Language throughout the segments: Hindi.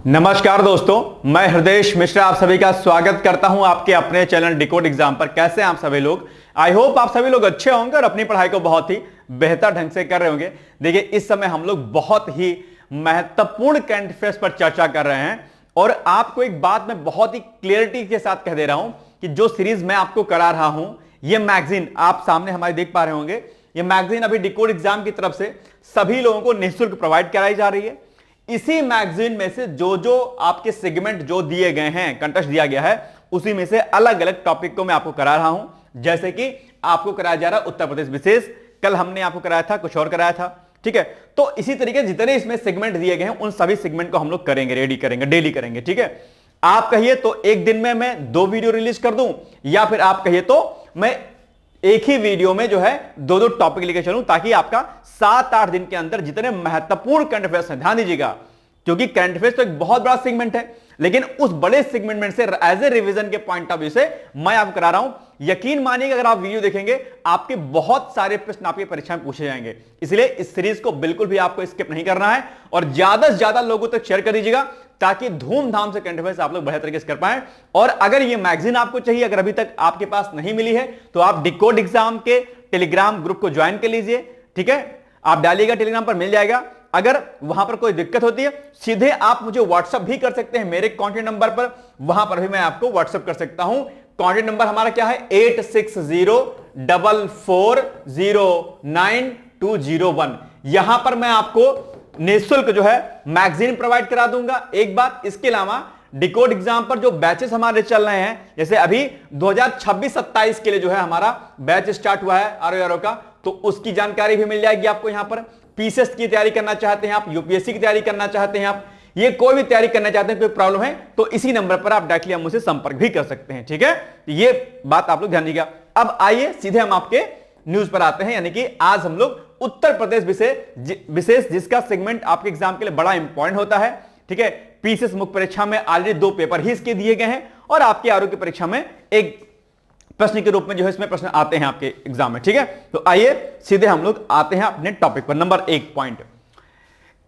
नमस्कार दोस्तों, मैं हृदय मिश्रा आप सभी का स्वागत करता हूं आपके अपने चैनल डिकोड एग्जाम पर। कैसे हैं आप सभी लोग? आई होप आप सभी लोग अच्छे होंगे और अपनी पढ़ाई को बहुत ही बेहतर ढंग से कर रहे होंगे। देखिए, इस समय हम लोग बहुत ही महत्वपूर्ण करंट अफेयर्स पर चर्चा कर रहे हैं और आपको एक बात मैं बहुत ही क्लियरिटी के साथ कह दे रहा हूं कि जो सीरीज मैं आपको करा रहा हूं, यह मैगजीन आप सामने हमारे देख पा रहे होंगे। यह मैगजीन अभी डिकोड एग्जाम की तरफ से सभी लोगों को निःशुल्क प्रोवाइड कराई जा रही है। इसी मैगजीन में से जो जो आपके सेगमेंट जो दिए गए हैं, कंटेस्ट दिया गया है, उसी में से अलग अलग टॉपिक को मैं आपको करा रहा हूं। जैसे कि आपको कराया जा रहा है उत्तर प्रदेश विशेष, कल हमने आपको कराया था, कुछ और कराया था, ठीक है। तो इसी तरीके जितने इसमें सेगमेंट दिए गए हैं उन सभी सेगमेंट को हम लोग करेंगे, रेडी करेंगे, डेली करेंगे, ठीक है। आप कहिए तो एक दिन में मैं 2 वीडियो रिलीज कर दूं, या फिर आप कहिए तो मैं एक ही वीडियो में जो है 2-2 टॉपिक लेकर चलूं, ताकि आपका 7-8 दिन के अंदर जितने महत्वपूर्ण करंट अफेयर्स हैं, ध्यान दीजिएगा, क्योंकि करंट अफेयर्स तो एक बहुत बड़ा सेगमेंट है, लेकिन उस बड़े सेगमेंट में से एज ए रिवीजन के पॉइंट ऑफ व्यू से मैं आपको करा रहा हूं। यकीन मानिएगा, अगर आप वीडियो देखेंगे आपके बहुत सारे प्रश्न आपकी परीक्षा में पूछे जाएंगे। इसलिए इस सीरीज को बिल्कुल भी आपको स्किप नहीं करना है और ज्यादा से ज्यादा लोगों तक शेयर कर दीजिएगा, ताकि धूमधाम से करंट अफेयर्स आप लोग बेहतर तरीके से कर पाएं। और अगर ये मैगजीन आपको चाहिए, अगर अभी तक आपके पास नहीं मिली है, तो आप डिकोड एग्जाम के टेलीग्राम ग्रुप को ज्वाइन कर लीजिए, ठीक है। आप डालिएगा, टेलीग्राम पर मिल जाएगा। अगर वहां पर कोई दिक्कत होती है, सीधे आप मुझे व्हाट्सएप भी कर सकते हैं मेरे कॉन्टैक्ट नंबर पर, वहां पर भी मैं आपको व्हाट्सएप कर सकता हूं। कॉन्टैक्ट नंबर हमारा क्या है? 8604409201। यहां पर मैं आपको निःशुल्क जो है मैगजीन प्रोवाइड करा दूंगा। एक बात, इसके अलावा डिकोड एग्जाम पर जो बैचेस हमारे चल रहे हैं, जैसे अभी 2026-27 के लिए जो है हमारा बैच स्टार्ट हुआ है आरओ का, तो उसकी जानकारी भी मिल जाएगी आपको। यहां पर पीसीएस की तैयारी करना चाहते हैं आप, यूपीएससी की तैयारी करना चाहते हैं आप, ये कोई भी तैयारी करना चाहते हैं, कोई प्रॉब्लम है तो इसी नंबर पर आप डायरेक्टली हम मुझसे संपर्क भी कर सकते हैं, ठीक है। ये बात आप लोग ध्यान दीजिएगा। अब आइए सीधे हम आपके न्यूज पर आते हैं, यानी कि आज हम लोग उत्तर प्रदेश विशेष, जिसका सेगमेंट आपके एग्जाम के लिए बड़ा इंपॉर्टेंट होता है, ठीक है। पीसीएस मुख्य परीक्षा में ऑलरेडी 2 पेपर ही इसके दिए गए हैं और आपके आरओ की परीक्षा में एक प्रश्न के रूप में जो है इसमें प्रश्न आते हैं आपके एग्जाम में, ठीक है। तो आइए सीधे हम लोग आते हैं अपने टॉपिक पर। नंबर 1 पॉइंट,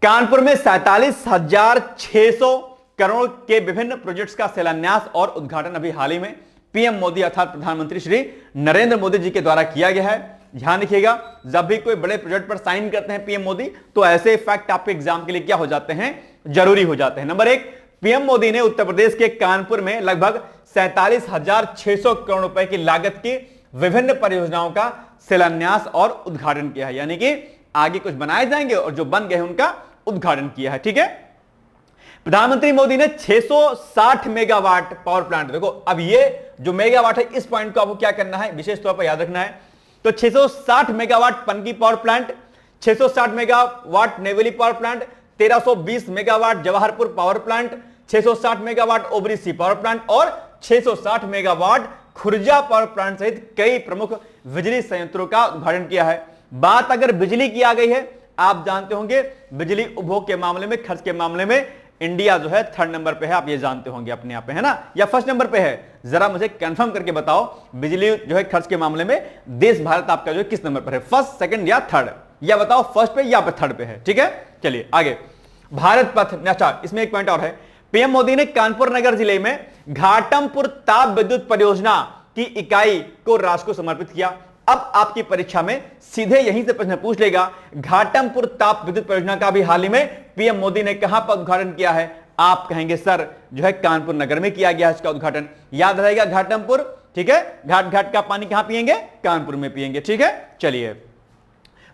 कानपुर में 47,600 करोड़ के विभिन्न प्रोजेक्ट्स का शिलान्यास और उद्घाटन अभी हाल ही में पीएम मोदी अर्थात प्रधानमंत्री श्री नरेंद्र मोदी जी के द्वारा किया गया है। ध्यान रखिएगा, जब भी कोई बड़े प्रोजेक्ट पर साइन करते हैं पीएम मोदी, तो ऐसे फैक्ट आपके एग्जाम के लिए क्या हो जाते हैं? जरूरी हो जाते हैं। नंबर 1, पीएम मोदी ने उत्तर प्रदेश के कानपुर में लगभग 47,600 करोड़ रुपए की लागत की विभिन्न परियोजनाओं का शिलान्यास और उद्घाटन किया है, यानी कि आगे कुछ बनाए जाएंगे और जो बन गए उनका उद्घाटन किया है, ठीक है। प्रधानमंत्री मोदी ने 660 मेगावाट पावर प्लांट, देखो अब ये जो मेगावाट है, इस पॉइंट को आपको क्या करना है, विशेष तौर पर याद रखना है। तो 660 megawatt Panki power plant, 660 megawatt Neyveli power plant, 1320 megawatt Jawaharpur power plant, 660 megawatt ओबरीसी पावर प्लांट और 660 मेगावाट खुर्जा पावर प्लांट सहित कई प्रमुख बिजली संयंत्रों का उद्घाटन किया है। बात अगर बिजली की आ गई है, आप जानते होंगे बिजली उपभोग के मामले में, खर्च के मामले में इंडिया जो है 3rd नंबर पे है, आप ये जानते होंगे अपने आप पे, है ना, या 1st नंबर पे है? जरा मुझे कंफर्म करके बताओ, बिजली जो है खर्च के मामले में देश भारत आपका जो है किस नंबर पर है? 1st, 2nd या 3rd? या बताओ 1st पे या 3rd पे है, ठीक है। चलिए आगे, भारत पथ, अच्छा इसमें एक पॉइंट और है। पीएम मोदी ने कानपुर नगर जिले में घाटमपुर ताप विद्युत परियोजना की इकाई को राष्ट्र को समर्पित किया। अब आपकी परीक्षा में सीधे यहीं से प्रश्न पूछ लेगा, घाटमपुर ताप विद्युत परियोजना का भी हाल ही में पीएम मोदी ने कहां पर उद्घाटन किया है? आप कहेंगे सर जो है कानपुर नगर में किया गया इसका उद्घाटन। याद रहेगा घाटमपुर, ठीक है। घाट घाट का पानी कहां पिएंगे? कानपुर में पिएंगे, ठीक है। चलिए,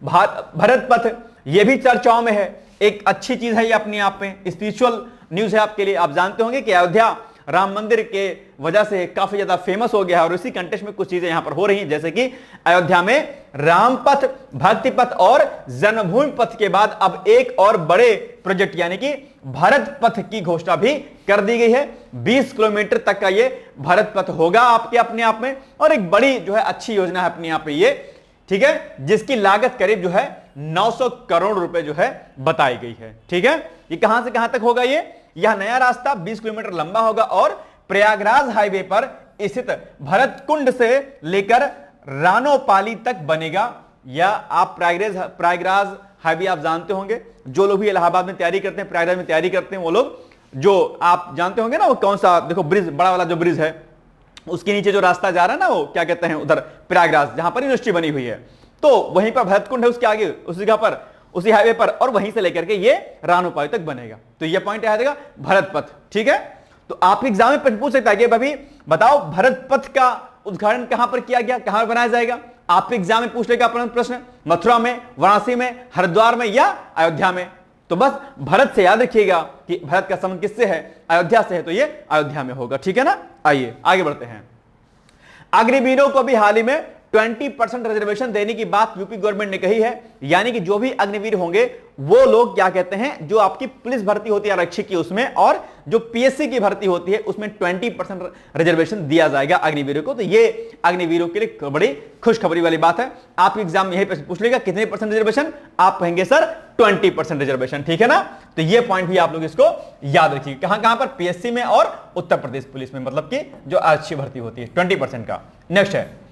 भारत पथ, यह भी चर्चाओं में है, एक अच्छी चीज है ये अपने आप में, स्पिरिचुअल न्यूज है आपके लिए। आप जानते होंगे कि अयोध्या राम मंदिर के वजह से काफी ज्यादा फेमस हो गया है और इसी कंटेक्स्ट में कुछ चीजें यहां पर हो रही हैं, जैसे कि अयोध्या में राम पथ, भक्ति पथ और जन्मभूमि पथ के बाद अब एक और बड़े प्रोजेक्ट यानी कि भारत पथ की घोषणा भी कर दी गई है। 20 किलोमीटर तक का ये भारत पथ होगा आपके अपने आप में, और एक बड़ी जो है अच्छी योजना है अपने आप में ये, ठीक है, जिसकी लागत करीब जो है 900 करोड़ रुपए जो है बताई गई है, ठीक है। ये कहां से कहां तक होगा? यह नया रास्ता 20 किलोमीटर लंबा होगा और प्रयागराज हाईवे पर स्थित भरत कुंड से लेकर रानोपाली तक बनेगा। या आप प्रयागराज हाईवे आप जानते होंगे, जो लोग भी इलाहाबाद में तैयारी करते हैं, प्रयागराज में तैयारी करते हैं, वो लोग जो आप जानते होंगे ना वो कौन सा, देखो ब्रिज, बड़ा वाला जो ब्रिज है उसके नीचे जो रास्ता जा रहा है ना, वो क्या कहते हैं उधर प्रयागराज, जहां पर यूनिवर्सिटी बनी हुई है, तो वहीं पर भरतकुंड है उसके आगे, उस जगह पर, उसी हाईवे पर, और वहीं से लेकर के ये रानुपाई तक बनेगा। तो ये पॉइंट याद रहेगा, भरत पथ। ठीक है, तो आपके एग्जाम में प्रश्न पूछ सकता है कि भाई बताओ भरत पथ का उद्घाटन कहां पर किया गया, कहां पर बनाया जाएगा। आपके एग्जाम में पूछ लेगा प्रश्न, मथुरा में, वाराणसी में, हरिद्वार में या अयोध्या में। तो बस भरत से याद रखिएगा कि भरत का संबंध किससे है, अयोध्या से है, तो ये अयोध्या में होगा। ठीक है ना, आइए आगे बढ़ते हैं। अग्निवीरों को भी हाल ही में 20% रिजर्वेशन देने की बात यूपी गवर्नमेंट ने कही है, यानी कि जो भी अग्निवीर होंगे वो लोग क्या कहते हैं, जो आपकी पुलिस भर्ती होती है आरक्षी की उसमें, और जो पीएससी की भर्ती होती है उसमें 20% रिजर्वेशन दिया जाएगा अग्निवीरों को। तो ये अग्निवीरों के लिए बड़ी खुशखबरी वाली बात है। आपके एग्जाम में यही प्रश्न पूछ लेगा कितने % रिजर्वेशन, आप कहेंगे सर 20% रिजर्वेशन। ठीक है ना, तो ये पॉइंट भी आप लोग इसको याद रखिए, कहां कहां पर, पीएससी में और उत्तर प्रदेश पुलिस में, मतलब कि जो आरक्षी भर्ती होती है 20% का। नेक्स्ट है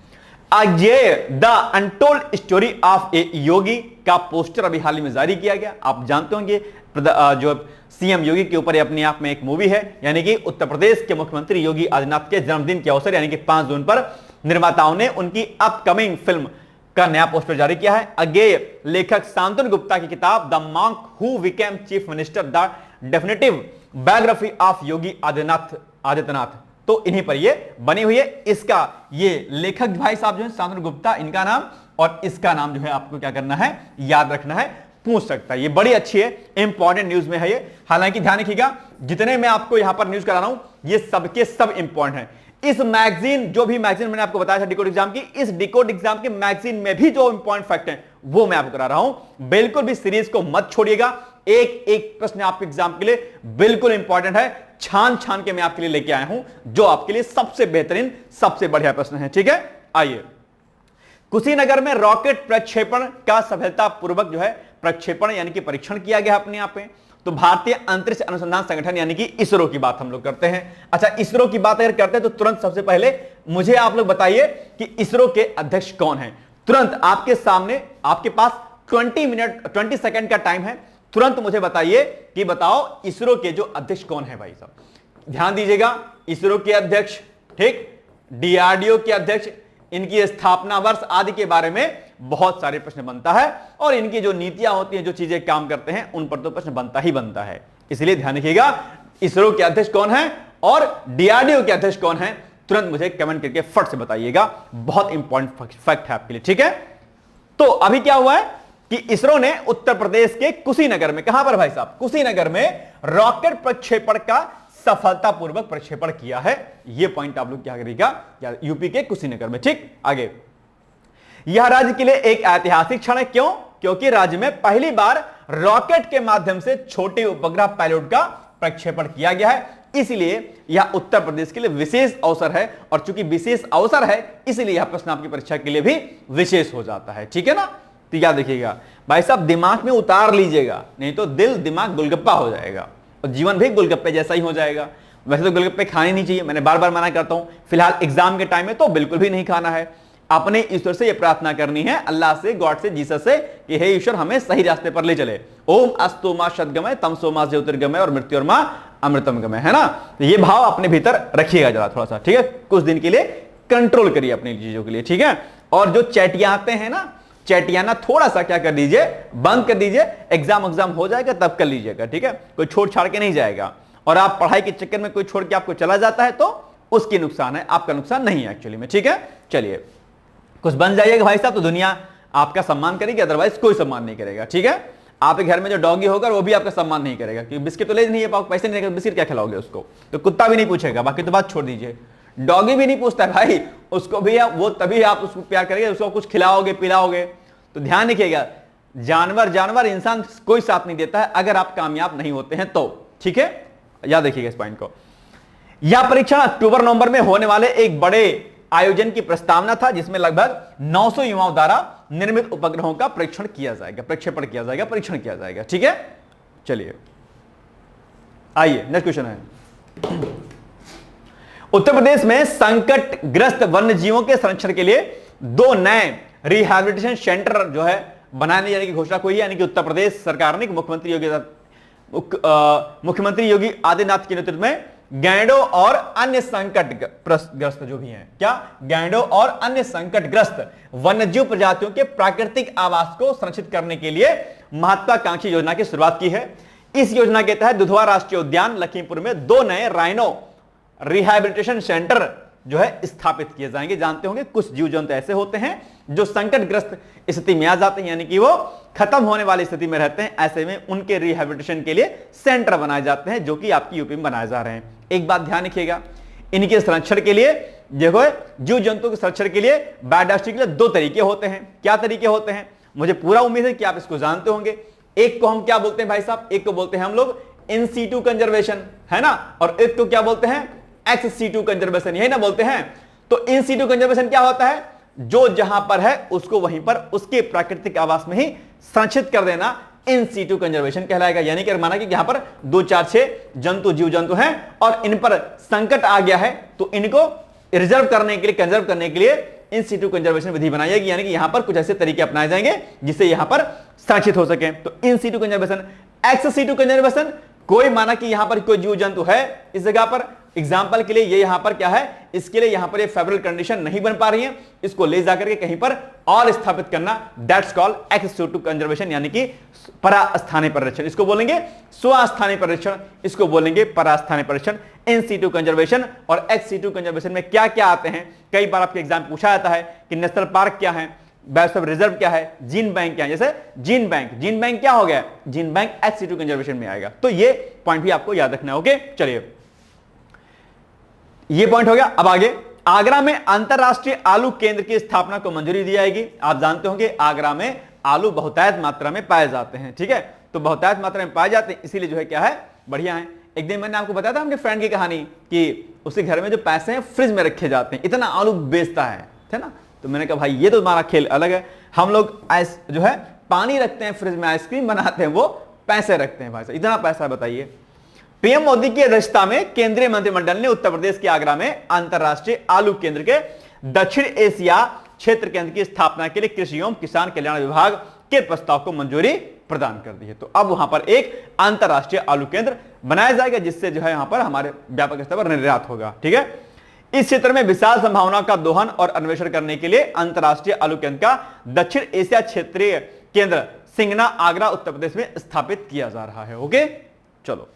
द अनटोल्ड स्टोरी ऑफ ए योगी का पोस्टर अभी हाल ही में जारी किया गया। आप जानते होंगे जो सीएम योगी के ऊपर अपने आप में एक मूवी है, यानी कि उत्तर प्रदेश के मुख्यमंत्री योगी आदित्यनाथ के जन्मदिन के अवसर यानी कि 5 जून पर निर्माताओं ने उनकी अपकमिंग फिल्म का नया पोस्टर जारी किया है। अज्ञेय लेखक शांतनु गुप्ता की किताब the monk who became chief minister, the definitive biography of Yogi Adityanath, तो इन्हीं पर ये बनी हुई है। इसका ये लेखक भाई साहब जो है शांतनु गुप्ता, इनका नाम और इसका नाम जो है आपको क्या करना है, याद रखना है, पूछ सकता है। ये बड़ी अच्छी है, इंपॉर्टेंट न्यूज में है ये। हालांकि ध्यान रखिएगा, जितने मैं आपको यहां पर न्यूज करा रहा हूं ये सबके सब इंपॉर्टेंट है। इस मैगजीन, जो भी मैगजीन मैंने आपको बताया था डिकोड एग्जाम की, इस डिकोड एग्जाम के मैगजीन में भी जो इंपॉर्टेंट फैक्ट है वो मैं आपको करा रहा हूं। बिल्कुल भी सीरीज को मत छोड़िएगा, एक एक प्रश्न आपके एग्जाम के लिए बिल्कुल इंपॉर्टेंट है, छान छान के मैं आपके लिए लेके आया हूं जो आपके लिए सबसे बेहतरीन, सबसे बढ़िया प्रश्न है। ठीक है, आइए। कुशीनगर में रॉकेट प्रक्षेपण का सफलतापूर्वक जो है प्रक्षेपण यानी कि परीक्षण किया गया अपने आप में। तो भारतीय अंतरिक्ष अनुसंधान संगठन यानी कि इसरो की बात हम लोग करते हैं। अच्छा, इसरो की बात अगर करते हैं तो तुरंत सबसे पहले मुझे आप लोग बताइए कि इसरो के अध्यक्ष कौन है। तुरंत आपके सामने, आपके पास 20 सेकंड का टाइम है, तुरंत मुझे बताइए कि बताओ इसरो के जो अध्यक्ष कौन है। भाई साहब ध्यान दीजिएगा, इसरो के अध्यक्ष, ठीक, डीआरडीओ के अध्यक्ष, इनकी स्थापना वर्ष आदि के बारे में बहुत सारे प्रश्न बनता है, और इनकी जो नीतियां होती हैं, जो चीजें काम करते हैं, उन पर तो प्रश्न बनता ही बनता है। इसलिए ध्यान रखिएगा, इसरो के अध्यक्ष कौन है और डीआरडीओ के अध्यक्ष कौन है, तुरंत मुझे कमेंट करके फट से बताइएगा, बहुत इंपॉर्टेंट फैक्ट है आपके लिए। ठीक है, तो अभी क्या हुआ है कि इसरो ने उत्तर प्रदेश के कुशीनगर में, कहां पर भाई साहब, कुशीनगर में रॉकेट प्रक्षेपण का सफलतापूर्वक प्रक्षेपण किया है। यह पॉइंट आप लोग क्या करिएगा, यूपी के कुशीनगर में। ठीक, आगे। यह राज्य के लिए एक ऐतिहासिक क्षण है। क्यों? क्योंकि राज्य में पहली बार रॉकेट के माध्यम से छोटे उपग्रह पैलोड का प्रक्षेपण किया गया है, इसलिए यह उत्तर प्रदेश के लिए विशेष अवसर है। और चूंकि विशेष अवसर है इसलिए यह प्रश्न आपकी परीक्षा के लिए भी विशेष हो जाता है। ठीक है ना, तो याद रखिएगा भाई साहब, दिमाग में उतार लीजिएगा, नहीं तो दिल दिमाग गुलगप्पा हो जाएगा और जीवन भी गुलगप्पे जैसा ही हो जाएगा। वैसे तो गुलगप्पे खाने नहीं चाहिए, मैंने बार बार मना करता हूं, फिलहाल एग्जाम के टाइम में तो बिल्कुल भी नहीं खाना है। अपने ईश्वर से यह प्रार्थना करनी है, अल्लाह से, गॉड से, जीसस से, कि हे ईश्वर हमें सही रास्ते पर ले चले। ओम अस्तु मा सद्गमय तमसो मा ज्योतिर्गमय और मृत्योर्मा अमृतम गमय, है ना। तो ये भाव अपने भीतर रखिएगा जरा थोड़ा सा, ठीक है, कुछ दिन के लिए कंट्रोल करिए अपनी चीजों के लिए। ठीक है, और जो चैटियाते हैं ना, चैटियाना थोड़ा सा क्या कर दीजिए, बंद कर दीजिए, एग्जाम हो जाएगा तब कर लीजिएगा। ठीक है, कोई छोड़ छाड़ के नहीं जाएगा, और आप पढ़ाई के चक्कर में कोई छोड़ के आपको चला जाता है तो उसकी नुकसान है, आपका नुकसान नहीं है एक्चुअली में। ठीक है, चलिए कुछ बन जाइएगा भाई साहब, तो दुनिया आपका सम्मान करेगी, अदरवाइज कोई सम्मान नहीं करेगा। ठीक है, आपके घर में जो डॉगी होगा वो भी आपका सम्मान नहीं करेगा, क्योंकि बिस्किट तो ले नहीं है, पैसे नहीं देगा, बिस्किट क्या खिलाओगे उसको, तो कुत्ता भी नहीं पूछेगा, बाकी तो बात छोड़ दीजिए, डॉगी भी नहीं पूछता है भाई, उसको भी वो तभी आप उसको प्यार करेंगे, उसको कुछ खिलाओगे पिलाओगे। तो ध्यान रखिएगा, जानवर इंसान कोई साथ नहीं देता है अगर आप कामयाब नहीं होते हैं तो। ठीक है, याद रखिएगा इस पॉइंट को। यह परीक्षण अक्टूबर नवंबर में होने वाले एक बड़े आयोजन की प्रस्तावना था, जिसमें लगभग 900 युवाओं द्वारा निर्मित उपग्रहों का परीक्षण किया जाएगा, प्रक्षेपण किया जाएगा, परीक्षण किया जाएगा। ठीक है, चलिए आइए नेक्स्ट क्वेश्चन है। उत्तर प्रदेश में संकटग्रस्त वन्य जीवों के संरक्षण के लिए 2 नए रिहैबिलिटेशन सेंटर जो है बनाने जाने की घोषणा हुई है, यानी कि उत्तर प्रदेश सरकार ने, मुख्यमंत्री योगी मुख्यमंत्री योगी आदित्यनाथ के नेतृत्व में गैंडों और अन्य संकटग्रस्त जो भी हैं, क्या गैंडों और अन्य संकटग्रस्त वन्यजीव प्रजातियों के प्राकृतिक आवास को संरक्षित करने के लिए महत्वाकांक्षी योजना की शुरुआत की है। इस योजना के तहत दुधवा राष्ट्रीय उद्यान लखीमपुर में 2 नए राइनो रिहैबिलिटेशन सेंटर जो है स्थापित किए जाएंगे। जानते होंगे कुछ जीव जंतु ऐसे होते हैं जो संकटग्रस्त स्थिति में आ जाते हैं, यानी कि वो खत्म होने वाली स्थिति में रहते हैं। ऐसे में उनके रिहैबिलिटेशन के लिए सेंटर बनाए जाते हैं, जो कि आपकी यूपी में बनाए जा रहे हैं। एक बात ध्यान रखिएगा, इनके संरक्षण के लिए देखो, जीव जंतु के संरक्षण के लिए बायोडायवर्सिटी के लिए 2 तरीके होते हैं। क्या तरीके होते हैं? मुझे पूरा उम्मीद है कि आप इसको जानते होंगे। एक को हम क्या बोलते हैं भाई साहब? एक को बोलते हैं हम लोग इन सीटू कंजर्वेशन, है ना, और एक को क्या बोलते हैं? एक्स सीटू कंजर्वेशन, यही ना बोलते हैं। तो इन सीटू कंजर्वेशन क्या होता है? जो जहां पर है उसको वहीं पर उसके प्राकृतिक आवास में ही संरक्षित कर देना इन सीटू कंजर्वेशन कहलाएगा। यानी कि माना कि यहां पर 2, 4, 6 जंतु जीव जंतु हैं और इन पर संकट आ गया है, तो इनको रिजर्व करने के लिए, कंजर्व करने के लिए इन सीटू कंजर्वेशन विधि बनाई जाएगी। यानी कि यहां पर कुछ ऐसे तरीके अपनाए जाएंगे जिससे यहां पर संरक्षित हो सके। तो in situ conservation. Ex situ conservation, कोई माना कि यहां पर कोई जीव जंतु है इस जगह पर, एग्जाम्पल के लिए ये यहां पर क्या है, इसके लिए यहां पर ये फेवरेबल कंडीशन नहीं बन पा रही है, इसको ले जाकर के कहीं पर और स्थापित करना, that's called ex situ conservation, यानी कि परास्थानिक परिरक्षण। इसको बोलेंगे स्वास्थानिक परिरक्षण, इसको बोलेंगे परास्थानिक परिरक्षण। इन सीटू कंजर्वेशन और एक्स सीटू कंजर्वेशन में क्या क्या आते हैं? कई बार आपके एग्जाम पूछा जाता है कि नेशनल पार्क क्या है, बायोस्फीयर रिजर्व क्या है, जीन बैंक क्या है। जैसे जीन बैंक क्या हो गया? Gene bank ex situ conservation में आएगा। तो ये पॉइंट भी आपको याद रखना है। ओके, चलिए, ये पॉइंट हो गया। अब आगे, आगरा में अंतरराष्ट्रीय आलू केंद्र की स्थापना को मंजूरी दी जाएगी। आप जानते होंगे आगरा में आलू बहुतायत मात्रा में पाए जाते हैं, ठीक है, तो बहुतायत मात्रा में पाए जाते हैं, इसीलिए जो है क्या है, बढ़िया है। एक दिन मैंने आपको बताया था अपने फ्रेंड की कहानी कि उसके घर में जो पैसे हैं फ्रिज में रखे जाते हैं, इतना आलू बेचता है ना। तो मैंने कहा भाई ये तो हमारा खेल अलग है, हम लोग आइस जो है पानी रखते हैं फ्रिज में, आइसक्रीम बनाते हैं, वो पैसे रखते हैं भाई साहब, इतना पैसा बताइए। पीएम मोदी की अध्यक्षता में केंद्रीय मंत्रिमंडल ने उत्तर प्रदेश के आगरा में अंतरराष्ट्रीय आलू केंद्र के दक्षिण एशिया क्षेत्र केंद्र की स्थापना के लिए कृषि एवं किसान कल्याण विभाग के प्रस्ताव को मंजूरी प्रदान कर दी है। तो अब वहां पर एक अंतरराष्ट्रीय आलू केंद्र बनाया जाएगा, जिससे जो है यहां पर हमारे व्यापक स्तर पर निर्यात होगा, ठीक है। इस क्षेत्र में विशाल संभावनाओं का दोहन और अन्वेषण करने के लिए अंतरराष्ट्रीय आलू केंद्र का दक्षिण एशिया क्षेत्रीय केंद्र सिंगना आगरा उत्तर प्रदेश में स्थापित किया जा रहा है। ओके, चलो,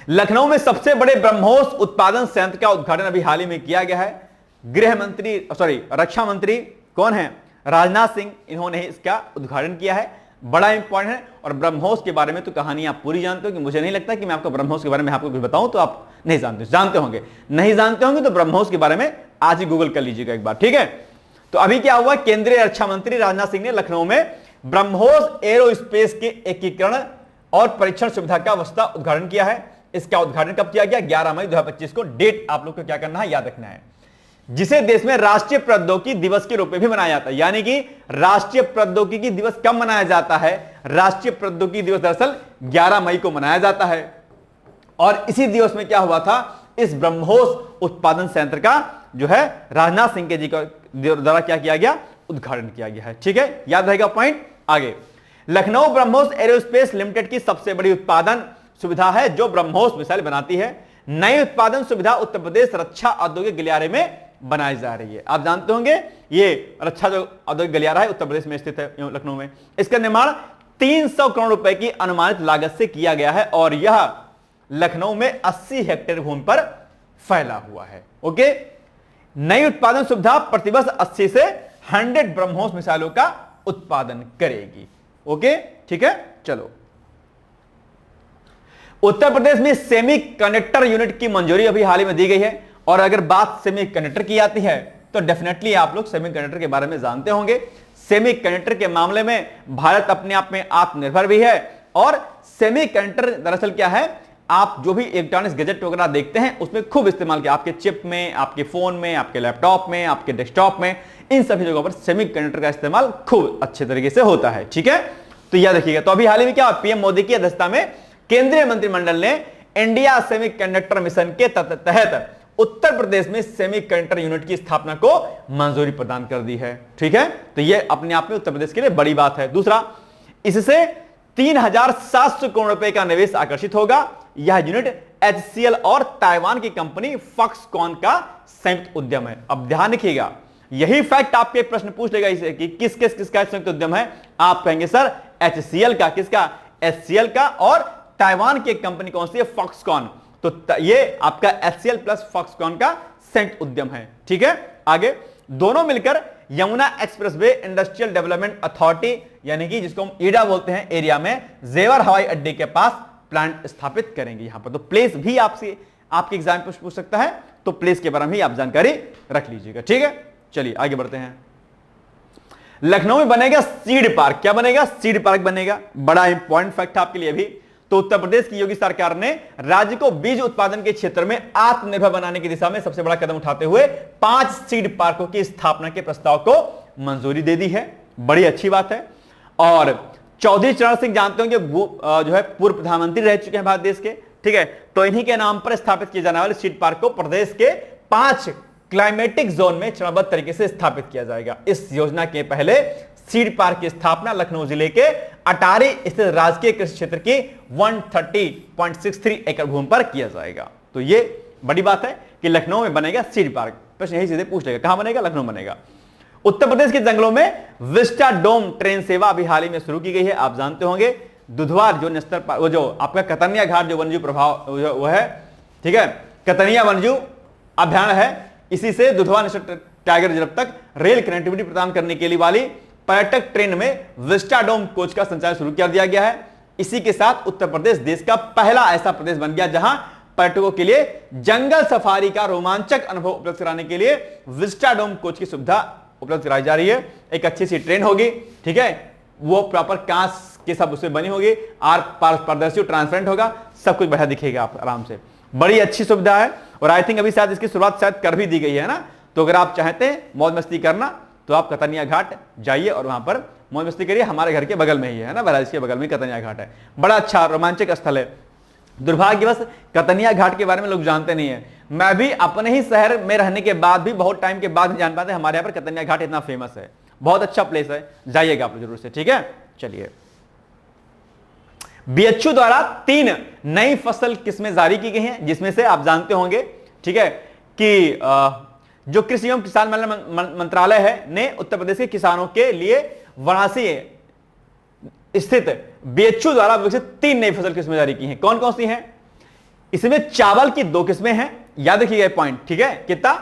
लखनऊ में सबसे बड़े ब्रह्मोस उत्पादन संयंत्र का उद्घाटन अभी हाल ही में किया गया है। रक्षा मंत्री कौन है? राजनाथ सिंह, इन्होंने इसका उद्घाटन किया है। बड़ा इंपॉर्टेंट है। और ब्रह्मोस के बारे में तो कहानी आप पूरी जानते हो, कि मुझे नहीं लगता कि मैं आपको ब्रह्मोस के बारे में आपको कुछ बताऊं तो आप नहीं जानते होंगे। नहीं जानते होंगे तो ब्रह्मोस के बारे में आज ही गूगल कर लीजिएगा एक बार, ठीक है। तो अभी क्या हुआ, केंद्रीय रक्षा मंत्री राजनाथ सिंह ने लखनऊ में ब्रह्मोस एरोस्पेस के एकीकरण और परीक्षण सुविधा का वस्तुतः उद्घाटन किया है। इसका उद्घाटन कब किया गया? 11 मई 2025 को। डेट आप लोग को क्या करना है, याद रखना है, जिसे देश में राष्ट्रीय प्रौद्योगिकी दिवस के रूप में भी मनाया जाता है। यानी कि राष्ट्रीय प्रौद्योगिकी दिवस कब मनाया जाता है? राष्ट्रीय प्रौद्योगिकी दिवस दरअसल 11 मई को मनाया जाता है। और इसी दिवस में क्या हुआ था, इस ब्रह्मोस उत्पादन संयंत्र का जो है राजनाथ सिंह के जी का द्वारा क्या किया गया, उद्घाटन किया गया है, ठीक है, याद रहेगा पॉइंट। आगे, लखनऊ ब्रह्मोस एरोस्पेस लिमिटेड की सबसे बड़ी उत्पादन सुविधा है जो ब्रह्मोस मिसाइल बनाती है। नई उत्पादन सुविधा उत्तर प्रदेश रक्षा औद्योगिक गलियारे में बनाई जा रही है। आप जानते होंगे ये रक्षा जो औद्योगिक गलियारा है उत्तर प्रदेश में स्थित है, लखनऊ में। इसका निर्माण 300 करोड़ रुपए की अनुमानित लागत से किया गया है और यह लखनऊ में 80 हेक्टेयर भूमि पर फैला हुआ है। ओके, नई उत्पादन सुविधा प्रतिवर्ष 80 से 100 ब्रह्मोस मिसाइलों का उत्पादन करेगी। ओके, ठीक है, चलो। उत्तर प्रदेश में सेमी कंडक्टर यूनिट की मंजूरी अभी हाल ही में दी गई है। और अगर बात सेमी कंडक्टर की आती है तो डेफिनेटली आप लोग सेमी कंडक्टर के बारे में जानते होंगे। सेमी कंडक्टर के मामले में भारत अपने आप में आत्मनिर्भर भी है। और सेमी कंडक्टर दरअसल क्या है, आप जो भी इलेक्ट्रॉनिक्स गैजेट वगैरह देखते हैं उसमें खूब इस्तेमाल किया, आपके चिप में, आपके फोन में, आपके लैपटॉप में, आपके डेस्कटॉप में, इन सभी जगहों पर सेमी कंडक्टर का इस्तेमाल खूब अच्छे तरीके से होता है, ठीक है। तो याद रखिएगा। तो अभी हाल ही में क्या, पीएम मोदी की अध्यक्षता में केंद्रीय मंत्रिमंडल ने इंडिया सेमीकंडक्टर मिशन के तहत उत्तर प्रदेश में सेमीकंडक्टर यूनिट की स्थापना को मंजूरी प्रदान कर दी है, ठीक है। तो यह अपने आप में उत्तर प्रदेश के लिए बड़ी बात है। दूसरा, इससे 3,700 करोड़ रुपए का निवेश आकर्षित होगा। यह यूनिट HCL और ताइवान की कंपनी फॉक्सकॉन का संयुक्त उद्यम है। अब ध्यान रखिएगा, यही फैक्ट आपके प्रश्न पूछ लेगा इसे कि किसका संयुक्त उद्यम है। आप कहेंगे सर HCL का, किसका? HCL का, और ताइवान की कंपनी कौन सी है? फॉक्सकॉन। तो ये आपका HCL प्लस फॉक्सकॉन का संयुक्त उद्यम है। ठीक है, आगे दोनों मिलकर Yamuna expressway industrial development authority यानी कि जिसको हम ईडा बोलते हैं एरिया में जेवर हवाई अड्डे के पास प्लांट स्थापित करेंगे। यहां पर तो प्लेस भी आपसे आपके एग्जाम में पूछ सकता है, तो प्लेस के बारे में ही आप जानकारी रख लीजिएगा। ठीक है, चलिए आगे बढ़ते हैं। लखनऊ में बनेगा सीड पार्क। क्या बनेगा? सीड पार्क बनेगा। बड़ा इंपॉर्टेंट फैक्ट आपके लिए भी। तो उत्तर प्रदेश की योगी सरकार ने राज्य को बीज उत्पादन के क्षेत्र में आत्मनिर्भर बनाने की दिशा में सबसे बड़ा कदम उठाते हुए 5 सीड पार्कों की स्थापना के प्रस्ताव को मंजूरी दे दी है। बड़ी अच्छी बात है। और चौधरी चरण सिंह जानते होंगे जो है पूर्व प्रधानमंत्री रह चुके हैं भारत देश के। ठीक है, तो इन्हीं के नाम पर स्थापित किए जाने वाले सीड पार्क को प्रदेश के 5 क्लाइमेटिक जोन में चरणबद्ध तरीके से स्थापित किया जाएगा। इस योजना के पहले सीड पार्क की स्थापना लखनऊ जिले के अटारी स्थित राजकीय कृषि क्षेत्र की 130.63 एकड़ भूमि पर किया जाएगा। तो ये बड़ी बात है कि लखनऊ में बनेगा सीड पार्क। प्रश्न यही सीधे पूछ लेगा, कहां बनेगा? लखनऊ बनेगा। उत्तर प्रदेश के जंगलों में विस्टा डोम ट्रेन सेवा अभी हाल ही में शुरू की गई है। आप जानते होंगे दुधवार जो नेशनल पार्क, वो जो आपका कतनिया घाट जो वन्यजीव प्रभाव वो है, ठीक है, कतनिया वन्यजीव अभ्यारण्य है, इसी से दुधवा नेशनल टाइगर रिजर्व तक रेल कनेक्टिविटी प्रदान करने के लिए वाली पर्यटक ट्रेन में विस्टा डोम कोच का संचालन शुरू कर दिया गया है। इसी के साथ उत्तर प्रदेश देश का पहला ऐसा प्रदेश बन गया जहां पर्यटकों के लिए जंगल सफारी का रोमांचक अनुभव उपलब्ध कराने के लिए विस्टा डोम कोच की सुविधा उपलब्ध कराई जा रही है। एक अच्छी सी ट्रेन होगी, ठीक है, वो प्रॉपर कांच के सब उसमें बनी होगी, आर पारदर्शी ट्रांसपेरेंट होगा, सब कुछ बढ़िया दिखेगा आप आराम से। बड़ी अच्छी सुविधा है और आई थिंक अभी शायद इसकी शुरुआत शायद कर भी दी गई है ना। तो अगर आप चाहते हैं मौज मस्ती करना तो आप कतनिया घाट जाइए और वहां पर मौज मस्ती करिए। हमारे घर के बगल में ही है ना, बहराइच के बगल में कतनिया घाट है। बड़ा अच्छा रोमांचक स्थल है। दुर्भाग्यवश कतनिया घाट के बारे में लोग जानते नहीं है। मैं भी अपने ही शहर में रहने के बाद भी बहुत टाइम के बाद जान पाते हमारे यहाँ पर कतनिया घाट इतना फेमस है। बहुत अच्छा प्लेस है, जाइएगा आप जरूर से। ठीक है, चलिए। बीएचयू द्वारा 3 नई फसल किस्में जारी की गई हैं, जिसमें से आप जानते होंगे, ठीक है, कि जो कृषि एवं किसान मंत्रालय है ने उत्तर प्रदेश के किसानों के लिए वाराणसी स्थित बीएचयू द्वारा विकसित 3 नई फसल किस्में जारी की हैं। कौन कौन सी हैं? इसमें चावल की 2 किस्में हैं, याद रखिएगा पॉइंट, ठीक है। कितना?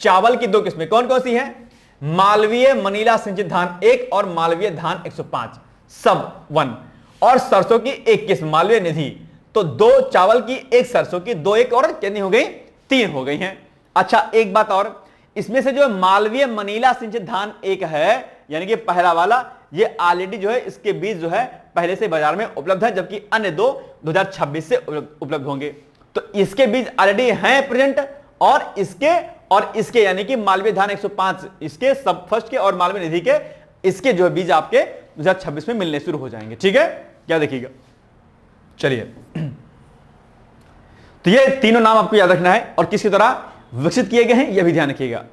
चावल की 2 किस्में कौन कौन सी हैं? मालवीय मनीला सिंचित धान 1 और मालवीय धान 105 सब 1, और सरसों की 1 किस्म मालवीय निधि। तो 2 चावल की, 1 सरसों की, 2 1 और कितनी हो गई? 3 हो गई हैं। अच्छा, एक बात और, इसमें से जो मालवीय मनीला सिंचित धान 1 है, यानी कि पहला वाला, ये ऑलरेडी जो है इसके बीज जो है पहले से बाजार में उपलब्ध है, जबकि अन्य 2 2026 से उपलब्ध होंगे। तो इसके बीज ऑलरेडी हैं प्रेजेंट, और इसके यानी कि मालवीय धान 105 इसके सब फर्स्ट के और मालवीय निधि के इसके जो बीज आपके 2026 में मिलने शुरू हो जाएंगे। ठीक है, क्या देखिएगा। चलिए, तो ये तीनों नाम आपको याद रखना है और किसकी तरह विकसित किए गए हैं यह भी ध्यान रखिएगा।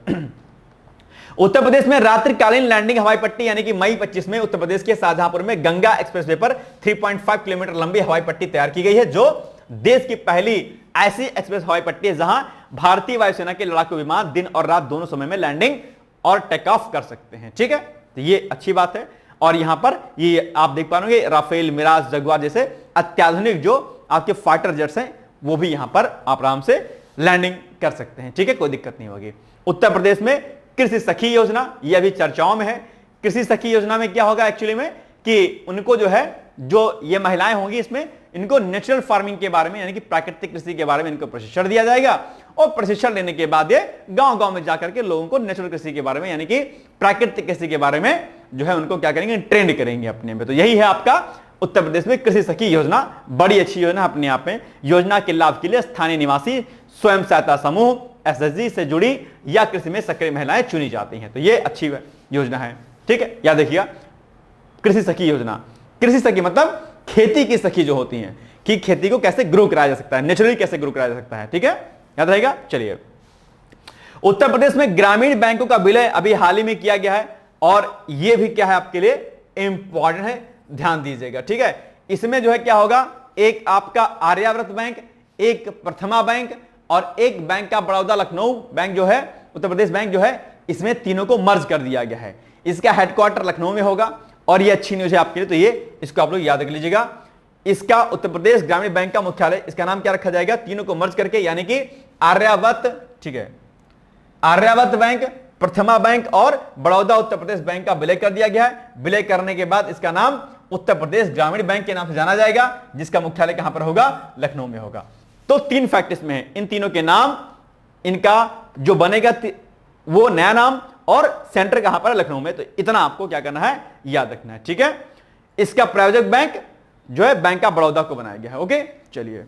उत्तर प्रदेश में रात्रिकालीन लैंडिंग हवाई पट्टी यानी कि मई 25 में उत्तर प्रदेश के शाहजहांपुर में गंगा एक्सप्रेसवे पर 3.5 किलोमीटर लंबी हवाई पट्टी तैयार की गई है, जो देश की पहली ऐसी एक्सप्रेस हवाई पट्टी है जहां भारतीय वायुसेना के लड़ाकू विमान दिन और रात दोनों समय में लैंडिंग और टेक ऑफ कर सकते हैं। ठीक है, तो ये अच्छी बात है। और यहां पर ये आप देख पाएंगे राफेल, मिराज, जगुआर जैसे अत्याधुनिक जो आपके फाइटर जेट्स हैं वो भी यहां पर आप आराम से लैंडिंग कर सकते हैं। ठीक है, कोई दिक्कत नहीं होगी। उत्तर प्रदेश में कृषि सखी योजना ये अभी चर्चाओं में है। कृषि सखी योजना में क्या होगा एक्चुअली में कि उनको जो है, जो ये महिलाएं होंगी इसमें, इनको नेचुरल फार्मिंग के बारे में यानी कि प्राकृतिक कृषि के बारे में इनको प्रशिक्षण दिया जाएगा, और प्रशिक्षण लेने के बाद ये गांव-गांव में जाकर के लोगों को नेचुरल कृषि के बारे में यानी कि प्राकृतिक कृषि के बारे में जो है उनको क्या करेंगे, ट्रेंड करेंगे अपने में। तो यही है आपका उत्तर प्रदेश में कृषि सखी योजना। बड़ी अच्छी योजना अपने आप में। योजना के लाभ के लिए स्थानीय निवासी, स्वयं सहायता समूह, एसएचजी से जुड़ी या कृषि में सक्रिय महिलाएं चुनी जाती हैं। तो ये अच्छी योजना है। ठीक है, याद रखिएगा कृषि सखी योजना। कृषि सखी मतलब खेती की सखी जो होती हैं कि खेती को कैसे ग्रो कराया जा सकता है, नेचुरली कैसे ग्रो कराया जा सकता है। ठीक है, याद रहेगा। चलिए, उत्तर प्रदेश में ग्रामीण बैंकों का विलय अभी हाल ही में किया गया है, और यह भी क्या है आपके लिए इंपॉर्टेंट है, ध्यान दीजिएगा। ठीक है, इसमें जो है क्या होगा, एक आपका आर्यावर्त बैंक, एक प्रथमा बैंक और एक बैंक का बड़ौदा लखनऊ बैंक जो है, उत्तर प्रदेश बैंक जो है, इसमें तीनों को मर्ज कर दिया गया है। इसका हेडक्वार्टर लखनऊ में होगा और ये अच्छी न्यूज है आपके लिए, तो ये इसको आप लोग याद रख लीजिएगा। इसका उत्तर प्रदेश ग्रामीण बैंक का मुख्यालय, इसका नाम क्या रखा जाएगा, तीनों को मर्ज करके, यानी कि आर्यावर्त, ठीक है, आर्यावर्त बैंक, प्रथमा बैंक और बड़ौदा उत्तर प्रदेश बैंक का विलय कर दिया गया है। विलय करने के बाद इसका नाम उत्तर प्रदेश ग्रामीण बैंक के नाम से जाना जाएगा, जिसका मुख्यालय कहां पर होगा, लखनऊ में होगा। तो 3 फैक्ट इसमें है, इन तीनों के नाम, इनका जो बनेगा वो नया नाम और सेंटर कहां पर है, लखनऊ में। तो इतना आपको क्या करना है, याद रखना है, ठीक है। इसका प्रायोजक बैंक जो है बैंक ऑफ बड़ौदा को बनाया गया है। ओके, चलिए।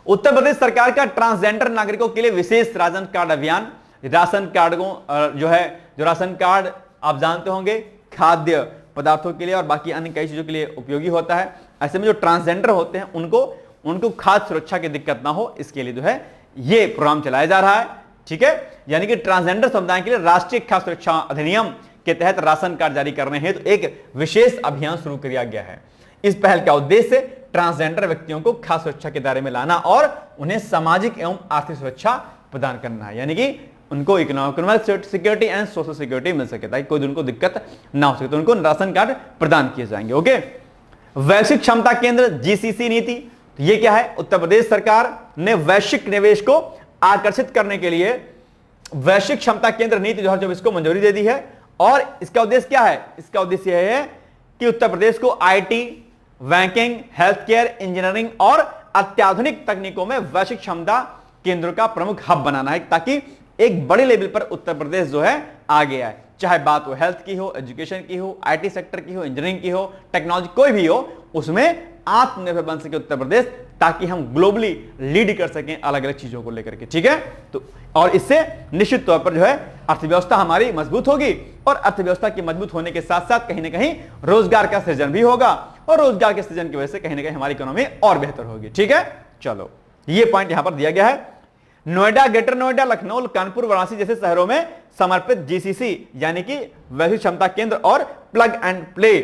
उत्तर प्रदेश सरकार का ट्रांसजेंडर नागरिकों के लिए विशेष राशन कार्ड अभियान, राशन कार्ड को जो है, जो राशन कार्ड आप जानते होंगे खाद्य पदार्थों के लिए और बाकी अन्य कई चीजों के लिए उपयोगी होता है। ऐसे में जो ट्रांसजेंडर होते हैं उनको खाद्य सुरक्षा की दिक्कत ना हो, इसके लिए जो है ये प्रोग्राम चलाया जा रहा है, ठीक है। यानी कि ट्रांसजेंडर समुदाय के लिए राष्ट्रीय खाद्य सुरक्षा अधिनियम के तहत राशन कार्ड जारी करने हेतु तो एक विशेष अभियान शुरू किया गया है। इस पहल का उद्देश्य ट्रांसजेंडर व्यक्तियों को खाद्य सुरक्षा के दायरे में लाना और उन्हें सामाजिक एवं आर्थिक सुरक्षा प्रदान करना है, यानी कि उनको economic security and social security मिल सके, ताकि कोई उनको दिक्कत ना हो सके, तो उनको राशन कार्ड प्रदान किए जाएंगे। ओके, वैश्विक क्षमता केंद्र जीसीसी नीति, तो ये क्या है, उत्तर प्रदेश सरकार ने वैश्विक निवेश को आकर्षित करने के लिए वैश्विक क्षमता केंद्र नीति 2024 को मंजूरी दे दी है। और इसका उद्देश्य क्या है, इसका उद्देश्य यह है कि उत्तर प्रदेश को IT, banking, health care, engineering और अत्याधुनिक तकनीकों में वैश्विक क्षमता केंद्रों का प्रमुख हब बनाना है, ताकि एक बड़े लेवल पर उत्तर प्रदेश जो है आगे आए। चाहे बात हो हेल्थ की हो, एजुकेशन की हो, आईटी सेक्टर की हो, इंजीनियरिंग की हो, टेक्नोलॉजी कोई भी हो, उसमें आत्मनिर्भर बन सके उत्तर प्रदेश, ताकि हम ग्लोबली लीड कर सकें अलग अलग चीजों को लेकर के, ठीक है। तो और इससे निश्चित तौर पर जो है अर्थव्यवस्था हमारी मजबूत होगी और अर्थव्यवस्था के मजबूत होने के साथ साथ कहीं ना कहीं रोजगार का सृजन भी होगा और रोजगार के सृजन की वजह से कहीं ना कहीं हमारी इकोनॉमी और बेहतर होगी, ठीक है। चलो, ये पॉइंट यहां पर दिया गया है। नोएडा, ग्रेटर नोएडा, लखनऊ, कानपुर, वाराणसी जैसे शहरों में समर्पित जीसीसी यानी कि वैश्विक क्षमता केंद्र और प्लग एंड प्ले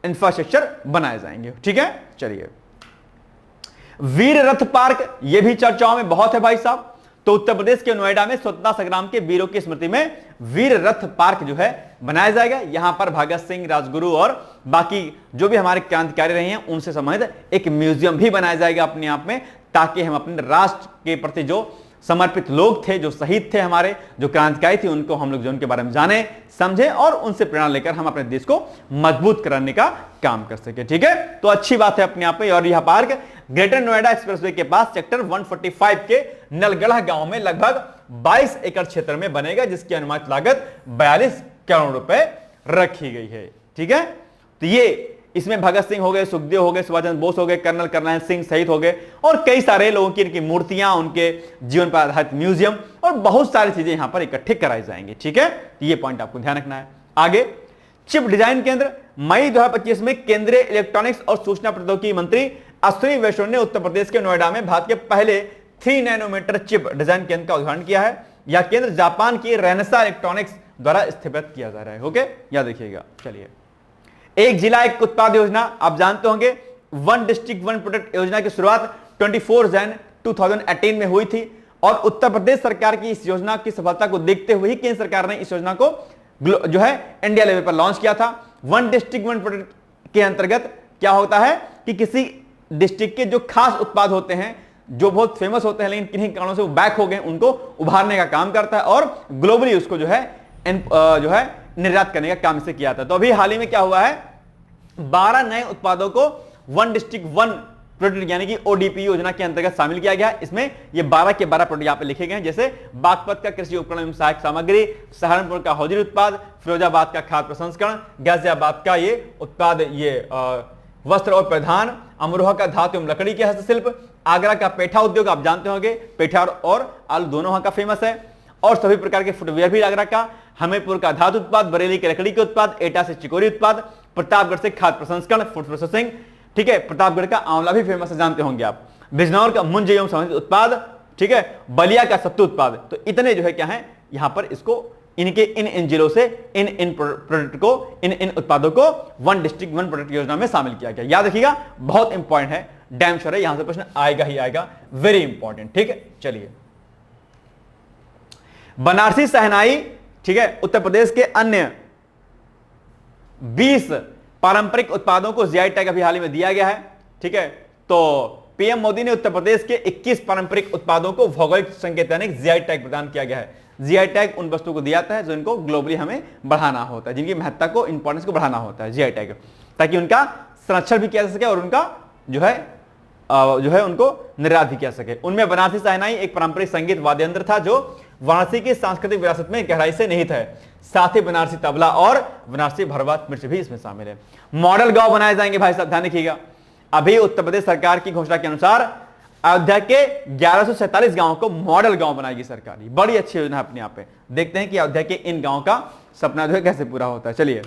इंफ्रास्ट्रक्चर बनाए जाएंगे, ठीक है। चलिए, वीर रथ पार्क, यह भी चर्चाओं में बहुत है भाई साहब। तो उत्तर प्रदेश के नोएडा में स्वतंत्रता संग्राम के वीरों की स्मृति में वीर रथ पार्क जो है बनाया जाएगा। यहां पर भगत सिंह, राजगुरु और बाकी जो भी हमारे क्रांतिकारी रहे हैं उनसे संबंधित एक म्यूजियम भी बनाया जाएगा अपने आप में, ताकि हम अपने राष्ट्र के प्रति जो समर्पित लोग थे, जो शहीद थे, हमारे जो क्रांतिकारी थे, उनको हम लोग जो उनके बारे में जाने, समझे और उनसे प्रेरणा लेकर हम अपने देश को मजबूत कराने का काम कर सके, ठीक है। तो अच्छी बात है अपने आप में। और यह पार्क ग्रेटर नोएडा एक्सप्रेसवे के पास सेक्टर 145 के नलगढ़ा गांव में लगभग 22 एकड़ क्षेत्र में बनेगा, जिसकी अनुमानित लागत 42 करोड़ रुपए रखी गई है, ठीक है। तो ये इसमें भगत सिंह हो गए, सुखदेव हो गए, सुभाष चंद्र बोस हो गए, कर्नल करनाल सिंह शहीद हो गए और कई सारे लोगों की इनकी मूर्तियां, उनके जीवन पर आधारित म्यूजियम और बहुत सारी चीजें यहां पर इकट्ठे कराई जाएंगी, ठीक है। तो ये पॉइंट आपको ध्यान रखना है। आगे, चिप डिजाइन केंद्र, मई 2025 में केंद्रीय इलेक्ट्रॉनिक्स और सूचना प्रौद्योगिकी मंत्री अश्विनी वैष्णव ने उत्तर प्रदेश के नोएडा में भारत के पहले 3 नैनोमीटर चिप डिजाइन केंद्र का उद्घाटन किया है। यह केंद्र जापान की रेनेसा इलेक्ट्रॉनिक्स द्वारा स्थापित किया जा रहा है। ओके, याद रखिएगा। चलिए, एक जिला एक उत्पाद योजना, आप जानते होंगे वन डिस्ट्रिक्ट वन प्रोडक्ट योजना की शुरुआत 24 जनवरी 2018 में हुई थी और उत्तर प्रदेश सरकार की इस योजना की सफलता को देखते हुए ही केंद्र सरकार ने इस योजना को जो है इंडिया लेवल पर लॉन्च किया था। वन डिस्ट्रिक्ट वन प्रोडक्ट के अंतर्गत क्या होता है कि किसी डिस्ट्रिक्ट के जो खास उत्पाद होते हैं, जो बहुत फेमस होते हैं लेकिन किन्हीं कारणों से वो बैक हो गए, उनको उभारने का काम करता है और ग्लोबली उसको जो है निर्यात करने का काम इसे किया था। तो अभी हाल ही में क्या हुआ है, 12 नए उत्पादों को वन डिस्ट्रिक्ट वन प्रोडक्ट यानी कि ओडीपी योजना के अंतर्गत शामिल किया गया। इसमें ये 12 के 12 प्रोडक्ट यहां पे लिखे गए हैं, जैसे बागपत का कृषि उपकरण एवं सहायक सामग्री, सहारनपुर का हौजरी उत्पाद, फिरोजाबाद का खाद्य प्रसंस्करण, गाजियाबाद का ये उत्पाद ये वस्त्र और परिधान, अमरोहा का धातु एवं लकड़ी के हस्तशिल्प, आगरा का पेठा उद्योग, आप जानते होंगे पेठा और आलू दोनों वहां का फेमस है, और सभी प्रकार के फुटवेयर भी आगरा का, हमीरपुर का धातु उत्पाद, बरेली के लकड़ी के उत्पाद, एटा से चिकोरी उत्पाद, प्रतापगढ़ से खाद्य प्रसंस्करण फूड प्रोसेसिंग, ठीक है। प्रतापगढ़ का आंवला भी फेमस है, जानते होंगे आप। बिजनौर का मुंज एवं संबंधित उत्पाद, ठीक है। बलिया का सत्तू उत्पाद। तो इतने जो है क्या है यहां पर इसको इनके इन जिलों से इन प्रोडक्ट को, इन उत्पादों को वन डिस्ट्रिक्ट वन प्रोडक्ट योजना में शामिल किया गया। याद रखिएगा, बहुत इंपॉर्टेंट है, डैम श्योर है, यहां से प्रश्न आएगा ही आएगा, वेरी इंपॉर्टेंट। ठीक है, चलिए बनारसी शहनाई, ठीक है, उत्तर प्रदेश के अन्य 20 पारंपरिक उत्पादों को जीआई टैग अभी हाल ही में दिया गया है। ठीक है, तो पीएम मोदी ने उत्तर प्रदेश के 21 पारंपरिक उत्पादों को भौगोलिक संकेत यानी जीआई टैग प्रदान किया गया है। जीआई टैग उन वस्तुओं को दिया जाता है जो इनको ग्लोबली हमें बढ़ाना होता है, जिनकी महत्ता को, इंपॉर्टेंस को बढ़ाना होता है, जीआई टैग, ताकि उनका संरक्षण भी किया जा सके और उनका जो है उनको निर्यात भी किया सके। उनमें बनारसी शहनाई एक पारंपरिक संगीत वाद्य यंत्र था जो वाराणसी की सांस्कृतिक विरासत में गहराई से निहित है। साथ ही बनारसी तबला और बनारसी भरवा मिर्च भी इसमें शामिल है। मॉडल गांव बनाए जाएंगे भाई साहब, ध्यान रखिएगा। अभी उत्तर प्रदेश सरकार की घोषणा के अनुसार अयोध्या के 1147 गांवों को मॉडल गांव बनाएगी सरकार। बड़ी अच्छी योजना है अपने आप पे। देखते हैं कि अयोध्या के इन गांवों का सपना जो है कैसे पूरा होता है। चलिए,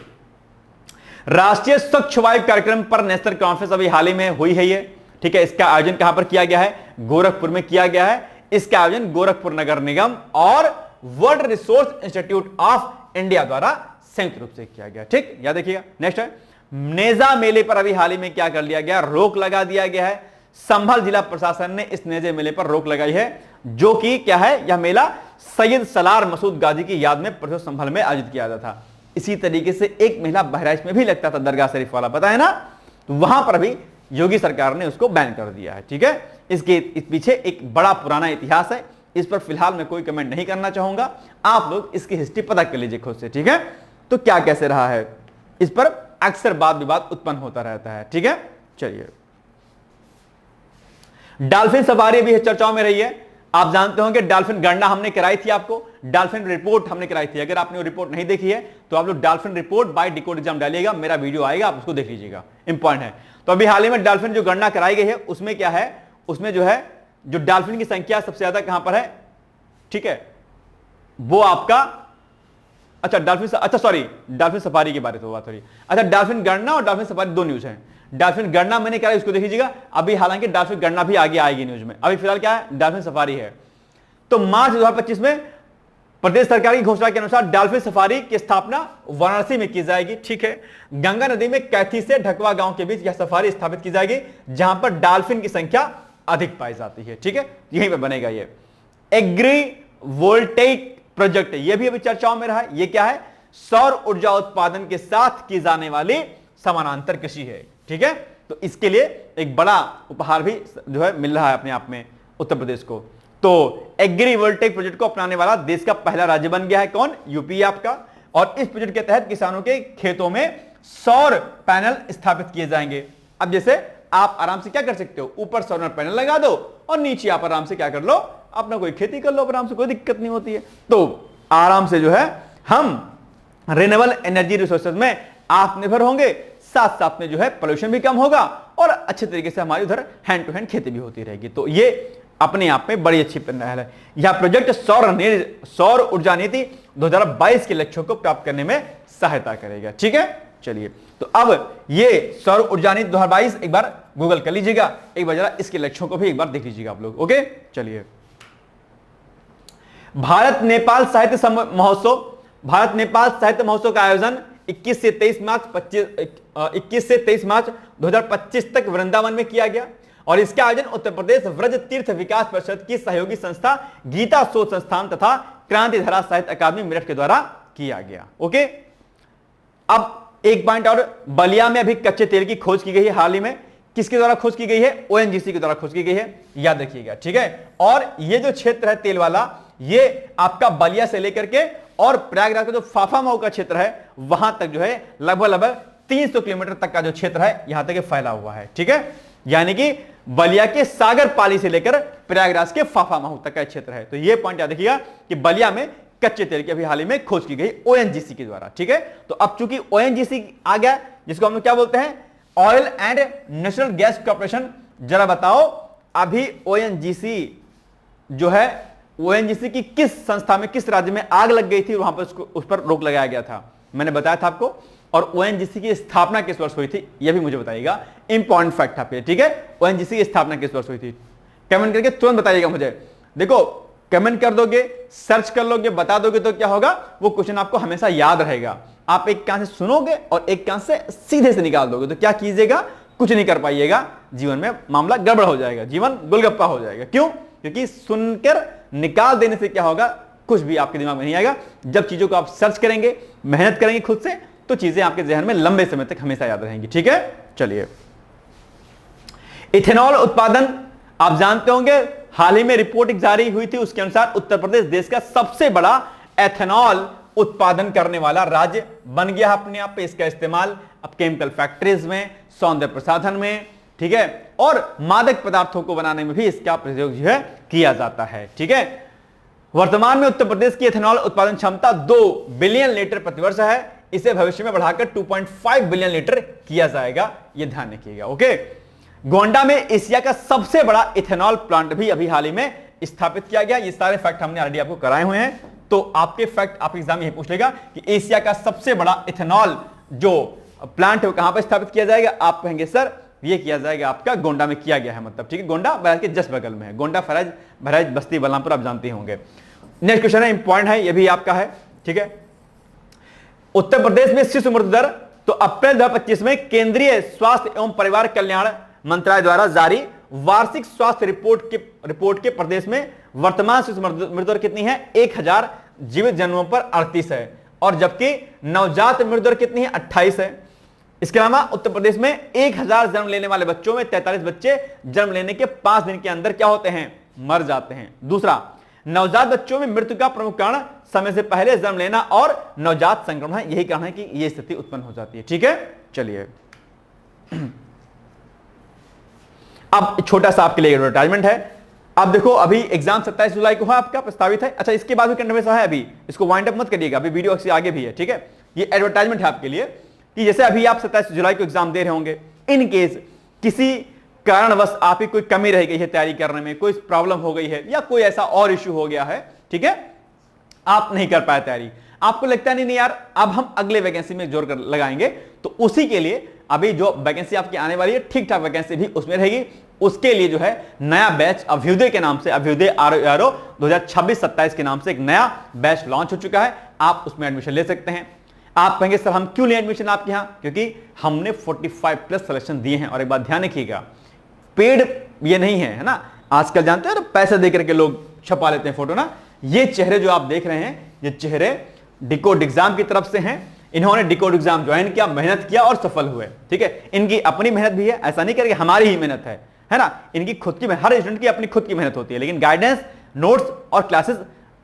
राष्ट्रीय स्वच्छ वायु कार्यक्रम पर नेशनल कॉन्फ्रेंस अभी हाल ही में हुई है ये। ठीक है, इसका आयोजन कहां पर किया गया है? गोरखपुर में किया गया है। इसका आयोजन गोरखपुर नगर निगम और world resource institute of India द्वारा संयुक्त रूप से किया गया। ठीक, याद देखिएगा। नेक्स्ट है, नेजा मेले पर अभी हाल ही में क्या कर लिया गया? रोक लगा दिया गया है। संभल जिला प्रशासन ने इस नेजे मेले पर रोक लगाई है, जो कि क्या है? यह मेला सैयद सलार मसूद गाजी की याद में परसों संभल में आयोजित किया जाता था। इसी तरीके से एक मेला बहराइच में भी लगता था, दरगाह शरीफ वाला, पता है ना? तो वहां पर भी योगी सरकार ने उसको बैन कर दिया है। ठीक है, इस पीछे एक बड़ा पुराना इतिहास है। इस पर फिलहाल मैं कोई कमेंट नहीं करना चाहूंगा, आप लोग इसकी हिस्ट्री पता कर लीजिए खुद से। ठीक है, तो क्या कैसे रहा है, इस पर अक्सर वाद विवाद उत्पन्न होता रहता है। ठीक है, चलिए, डॉल्फिन सफारी भी चर्चाओं में रही है। आप जानते होंगे डॉल्फिन गणना हमने कराई थी, आपको डॉल्फिन रिपोर्ट हमने कराई थी। अगर आपने वो रिपोर्ट नहीं देखी है तो आप लोग dolphin report by decode exam डालिएगा, मेरा वीडियो आएगा, आप उसको देख लीजिएगा, इंपॉर्टेंट है। तो अभी हाल ही में डॉल्फिन जो गणना कराई गई है उसमें क्या है, उसमें जो है जो डॉल्फिन की संख्या सबसे ज्यादा कहां पर है? ठीक है, वो आपका, अच्छा डॉल्फिन, अच्छा सॉरी, डॉल्फिन सफारी की बात हो रही। अच्छा, डॉल्फिन गणना और डॉल्फिन सफारी दो न्यूज है। डॉल्फिन गणना मैंने क्या है उसको देख लीजिएगा अभी, हालांकि डॉल्फिन गणना भी आगे आएगी न्यूज में। अभी फिलहाल क्या है? डॉल्फिन सफारी है। तो मार्च 2025 में प्रदेश सरकार की घोषणा के अनुसार डॉल्फिन सफारी की स्थापना वाराणसी में की जाएगी। ठीक है, गंगा नदी में कैथी से ढकवा गांव के बीच यह सफारी स्थापित की जाएगी, जहां पर डॉल्फिन की संख्या अधिक पाई जाती है। ठीक है, यहीं पर बनेगा ये एग्री वोल्टेइक प्रोजेक्ट, ये भी अभी चर्चाओं में रहा है। ये क्या है? सौर ऊर्जा उत्पादन के साथ की जाने वाली समानांतर कृषि है। ठीक है, तो इसके लिए एक बड़ा उपहार भी जो है मिल रहा है अपने आप में उत्तर प्रदेश को। तो एग्री वोल्टेइक प्रोजेक्ट को अपनाने वाला देश का पहला राज्य बन गया है कौन? यूपी आपका। और इस प्रोजेक्ट के तहत किसानों के खेतों में सौर पैनल स्थापित किए जाएंगे। अब जैसे आप आराम से क्या कर सकते हो, ऊपर सोलर पैनल लगा दो और नीचे आप आराम से क्या कर लो, अपना कोई खेती कर लो आराम से, कोई दिक्कत नहीं होती है। तो आराम से जो है हम रिन्यूएबल एनर्जी रिसोर्सेज में आत्मनिर्भर होंगे, साथ साथ में जो है पोल्यूशन भी कम होगा और अच्छे तरीके से हमारी उधर हैंड टू हैंड खेती भी होती रहेगी। तो ये अपने आप में बड़ी अच्छी पहल है। यह प्रोजेक्ट सौर ऊर्जा नीति 2022 के लक्ष्यों को प्राप्त करने में सहायता करेगा। ठीक है, चलिए, तो अब ये सौर ऊर्जा नीति 2022 एक बार गूगल कर लीजिएगा, एक बार जरा इसके लक्ष्यों को भी एक बार देख लीजिएगा आप लोग। ओके, चलिए, भारत नेपाल साहित्य महोत्सव, भारत नेपाल साहित्य महोत्सव का आयोजन 21 से 23 मार्च 2025 तक वृंदावन में किया गया और इसका आयोजन उत्तर प्रदेश व्रज तीर्थ विकास परिषद की सहयोगी संस्था गीता शोध संस्थान तथा क्रांतिधारा साहित्य अकादमी मेरठ के द्वारा किया गया। ओके, अब एक पॉइंट और, बलिया में अभी कच्चे तेल की खोज की गई है हाल ही में। किसके द्वारा खोज की गई है? ओएनजीसी के द्वारा खोज की गई है, याद रखिएगा। ठीक है, और ये जो क्षेत्र है तेल वाला, ये आपका बलिया से लेकर के और प्रयागराज का जो फाफामऊ का क्षेत्र है वहां तक जो है लगभग 300 किलोमीटर तक का जो क्षेत्र है यहां तक फैला हुआ है। ठीक है, यानी कि बलिया के सागर पाली से लेकर प्रयागराज के फाफामऊ तक का क्षेत्र है। तो ये पॉइंट याद रखिएगा कि बलिया में कच्चे तेल की अभी हाल ही में खोज की गई ओएनजीसी के द्वारा। ठीक है, तो अब चूंकि ओएनजीसी आ गया, जिसको हम लोग क्या बोलते हैं? Oil and natural gas corporation. जरा बताओ अभी ओएनजीसी जो है, ओएनजीसी की किस संस्था में, किस राज्य में आग लग गई थी, वहां पर उस पर रोक लगाया गया था, मैंने बताया था आपको। और ओएनजीसी की स्थापना किस वर्ष हुई थी, यह भी मुझे बताइएगा, इंपॉर्टेंट फैक्ट आपके। ठीक है, ओएनजीसी की स्थापना किस वर्ष हुई थी, कमेंट करके तुरंत बताइएगा मुझे। देखो कमेंट कर दोगे, सर्च कर लोगे, बता दोगे तो क्या होगा, वो क्वेश्चन आपको हमेशा याद रहेगा। आप एक कान से सुनोगे और एक कान से सीधे से निकाल दोगे तो क्या कीजिएगा, कुछ नहीं कर पाइएगा, जीवन में मामला गड़बड़ हो जाएगा, जीवन गोलगप्पा हो जाएगा। क्यों? क्योंकि सुनकर निकाल देने से क्या होगा, कुछ भी आपके दिमाग में नहीं आएगा। जब चीजों को आप सर्च करेंगे, मेहनत करेंगे खुद से, तो चीजें आपके जहन में लंबे समय तक हमेशा याद रहेंगी। ठीक है, चलिए। इथेनॉल उत्पादन आप जानते होंगे, हाल ही में रिपोर्ट जारी हुई थी, उसके अनुसार उत्तर प्रदेश देश का सबसे बड़ा एथेनॉल उत्पादन करने वाला राज्य बन गया अपने आप पे। इसका इस्तेमाल अब केमिकल फैक्ट्रीज में, सौंदर्य प्रसाधन में, ठीक है, और मादक पदार्थों को बनाने में भी इसका प्रयोग जो है किया जाता है। ठीक है, वर्तमान में उत्तर प्रदेश की एथेनॉल उत्पादन क्षमता 2 बिलियन लीटर प्रतिवर्ष है। इसे भविष्य में बढ़ाकर 2.5 बिलियन लीटर किया जाएगा, यह ध्यान रखिएगा। ओके, गोंडा में एशिया का सबसे बड़ा इथेनॉल प्लांट भी अभी हाल ही में स्थापित किया गया। ये सारे फैक्ट हमने ऑलरेडी आपको कराए हुए हैं, तो आपके फैक्ट आप एग्जाम में यही पूछ लेगा कि एशिया का सबसे बड़ा इथेनॉल जो प्लांट है वो कहां पर स्थापित किया जाएगा। आप कहेंगे सर ये किया जाएगा आपका गोंडा में किया गया है, मतलब ठीक है, गोंडा बहराइच के जस्ट बगल में है। गोंडा बहराइच बस्ती बलरामपुर आप जानते होंगे। नेक्स्ट क्वेश्चन है, इंपॉर्टेंट है, ये भी आपका है। ठीक है, उत्तर प्रदेश में शिशु मृत्यु दर, तो अप्रैल 2025 में केंद्रीय स्वास्थ्य एवं परिवार कल्याण मंत्रालय द्वारा जारी वार्षिक स्वास्थ्य रिपोर्ट के प्रदेश में वर्तमान शिशु मृत्यु दर कितनी है, 1000 जीवित जन्मों पर 38 है, और जबकि नवजात मृत्यु दर कितनी है, 28 है। इसके अलावा उत्तर प्रदेश में 1000 जन्म लेने वाले बच्चों में 43 बच्चे जन्म लेने के 5 दिन के अंदर क्या होते हैं, मर जाते हैं। दूसरा, नवजात बच्चों में मृत्यु का प्रमुख कारण समय से पहले जन्म लेना और नवजात संक्रमण है। यही कारण है कि यह स्थिति उत्पन्न हो जाती है। ठीक है, चलिए। अब छोटा सा आपके लिए एडवर्टाइजमेंट है। अब देखो, अभी एग्जाम 27 जुलाई को है, आपका प्रस्तावित है। अच्छा, इसके बाद भी कंटिन्यूस है, अभी इसको वाइंड अप मत करिएगा, अभी वीडियो आगे भी है। ठीक है, ये एडवर्टाइजमेंट है आपके लिए कि जैसे अभी आप 27 जुलाई को एग्जाम दे रहे होंगे, इन केस किसी कारणवश आपकी कोई कमी रह गई है तैयारी करने में, कोई प्रॉब्लम हो गई है या कोई ऐसा और इश्यू हो गया है, ठीक है, आप नहीं कर पाए तैयारी, आपको लगता नहीं यार अब हम अगले वैकेंसी में जोर कर लगाएंगे, तो उसी के लिए अभी जो वैकेंसी आपकी आने वाली है, ठीक ठाक वैकेंसी भी उसमें रहेगी। उसके लिए जो है नया बैच अभ्युदय के नाम से, अभ्युदय आरओ 2026-27 के नाम से एक नया बैच लॉन्च हो चुका है। आप उसमें एडमिशन ले सकते हैं। आप कहेंगे सर हम क्यों ले एडमिशन आपके यहां, क्योंकि हमने 45+ सिलेक्शन दिए हैं। और एक बात ध्यान रखिएगा, पेड ये नहीं है, है ना, आजकल जानते हैं पैसे देकर के लोग छपा लेते हैं फोटो ना। ये चेहरे जो आप देख रहे हैं, ये चेहरे डिकोड एग्जाम की तरफ से हैं। इन्होंने डिकोड एग्जाम ज्वाइन किया, मेहनत किया और सफल हुए। ठीक है, इनकी अपनी मेहनत भी है, ऐसा नहीं करेंगे हमारी ही मेहनत है ना, इनकी खुद की, हर स्टूडेंट की अपनी खुद की मेहनत होती है, लेकिन गाइडेंस, नोट्स और क्लासेस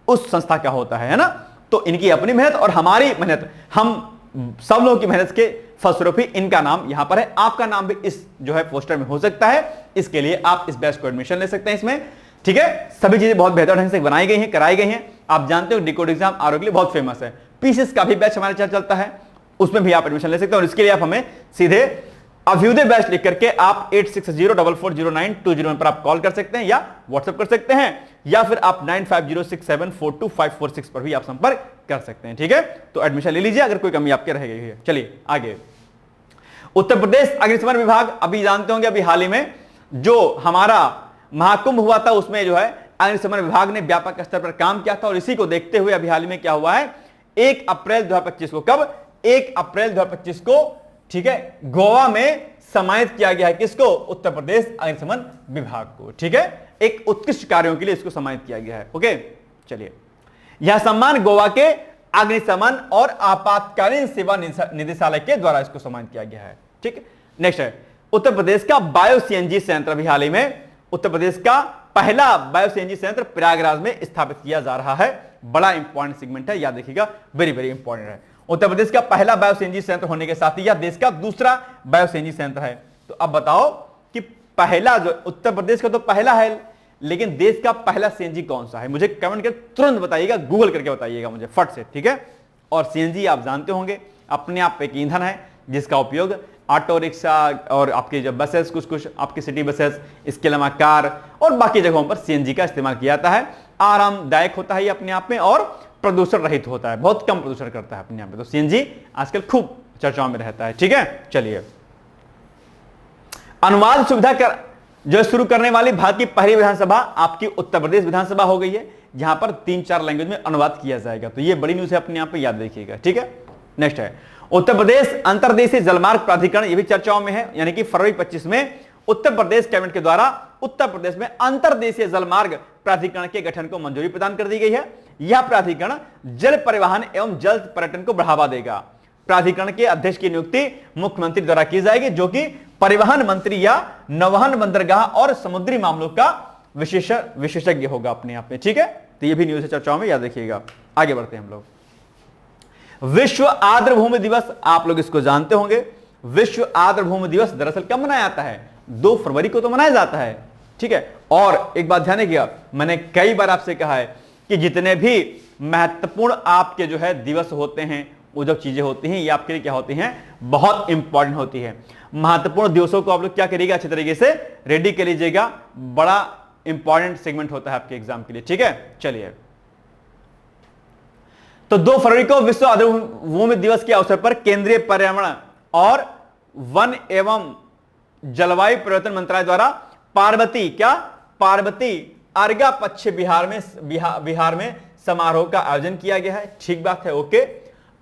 उस संस्था का होता है ना। तो इनकी अपनी मेहनत और हमारी मेहनत, हम सब लोगों की मेहनत के फलस्वरूप ही इनका नाम यहां पर है। आपका नाम भी इस जो है पोस्टर में हो सकता है, इसके लिए आप इस बैच को एडमिशन ले सकते हैं इसमें। ठीक है, सभी चीजें बहुत बेहतर ढंग से बनाई गई हैं, कराई गई हैं। आप जानते हो डिकोड एग्जाम आरओ के लिए बहुत फेमस है। पीसीएस का भी बैच हमारे साथ चलता है, उसमें भी आप एडमिशन ले सकते हैं। और इसके लिए आप हमें सीधे अभ्युदय बैच लिख करके आप 8604440920 पर आप कॉल कर सकते हैं या व्हाट्सएप कर सकते हैं, या फिर आप 9506742546 पर भी आप संपर्क कर सकते हैं। ठीक है, तो एडमिशन ले लीजिए अगर कोई कमी आपके रह गई है। चलिए आगे, उत्तर प्रदेश अग्निशमन विभाग, अभी जानते होंगे अभी हाल ही में जो हमारा महाकुंभ हुआ था, उसमें जो है अग्निशमन विभाग ने व्यापक स्तर पर काम किया था। और इसी को देखते हुए अभी हाल ही में क्या हुआ है, 1 अप्रैल 2025 को, कब, 1 अप्रैल 2025 को, ठीक है, गोवा में सम्मानित किया गया है। किसको, उत्तर प्रदेश अग्निशमन विभाग को। ठीक है, एक उत्कृष्ट कार्यों के लिए इसको सम्मानित किया गया है। ओके, चलिए, यह सम्मान गोवा के अग्निशमन और आपातकालीन सेवा निदेशालय के द्वारा इसको सम्मानित किया गया है। ठीक है, नेक्स्ट है उत्तर प्रदेश का बायो सीएनजी संयंत्र। अभी हाल ही में उत्तर प्रदेश का पहला बायो सीएनजी संयंत्र प्रयागराज में स्थापित किया जा रहा है। बड़ा इंपॉर्टेंट सेगमेंट है, याद रखिएगा, वेरी वेरी इंपॉर्टेंट है। उत्तर प्रदेश का पहला बायो सीएनजी संयंत्र होने के साथ ही यह देश का दूसरा बायो सीएनजी संयंत्र है। तो अब बताओ कि पहला जो उत्तर प्रदेश का तो पहला है, लेकिन देश का पहला सीएनजी कौन सा है, मुझे कमेंट कर तुरंत बताइएगा, गूगल करके बताइएगा मुझे फट से। ठीक है, और सीएनजी आप जानते होंगे अपने आप एक ईंधन है जिसका उपयोग ऑटो रिक्शा और आपके जो बसेस, कुछ आपके सिटी बसेस, इसके अलावा कार और बाकी जगहों पर सीएनजी का इस्तेमाल किया जाता है। आरामदायक होता है ये अपने आप में और प्रदूषण रहित होता है, बहुत कम प्रदूषण करता है अपने आप में। तो सीएनजी आजकल खूब चर्चाओं में रहता है। ठीक है, चलिए, अनुवाद सुविधा जो शुरू करने वाली भारत की पहली विधानसभा आपकी उत्तर प्रदेश विधानसभा हो गई है। जहां पर 3-4 लैंग्वेज में अनुवाद किया जाएगा। तो ये बड़ी न्यूज है, अपने यहां पे याद रखिएगा, ठीक है। नेक्स्ट है उत्तर प्रदेश अंतर्देशीय जलमार्ग प्राधिकरण, ये भी चर्चाओं में है, यानी कि फरवरी 25 में उत्तर प्रदेश कैबिनेट के द्वारा उत्तर प्रदेश में अंतर्देशीय जलमार्ग प्राधिकरण के गठन को मंजूरी प्रदान कर दी गई है। यह प्राधिकरण जल परिवहन एवं जल पर्यटन को बढ़ावा देगा। प्राधिकरण के अध्यक्ष की नियुक्ति मुख्यमंत्री द्वारा की जाएगी, जो कि परिवहन मंत्री या नौवहन, बंदरगाह और समुद्री मामलों का विशेषज्ञ होगा अपने आप में, ठीक है। तो ये भी न्यूज है, चर्चाओं में याद रखिएगा। आगे बढ़ते हैं हम लोग। विश्व आर्द्र भूमि दिवस, आप लोग इसको जानते होंगे। विश्व आर्द्र भूमि दिवस दरअसल कब मनाया जाता है? 2 फरवरी को तो मनाया जाता है, ठीक है। और एक बात ध्यान रखिएगा, मैंने कई बार आपसे कहा है कि जितने भी महत्वपूर्ण आपके जो है दिवस होते हैं, वो जो चीजें होती हैं, ये आपके लिए क्या होती हैं? बहुत इंपॉर्टेंट होती है। महत्वपूर्ण दिवसों को आप लोग क्या करिएगा? अच्छे तरीके से रेडी कर लीजिएगा, बड़ा इंपॉर्टेंट सेगमेंट होता है आपके एग्जाम के लिए, ठीक है। चलिए, तो 2 फरवरी को विश्व आर्द्र भूमि दिवस के अवसर पर केंद्रीय पर्यावरण और वन एवं जलवायु परिवर्तन मंत्रालय द्वारा पार्वती अर्घा पश्चिम बिहार में समारोह का आयोजन किया गया है, ठीक बात है, ओके।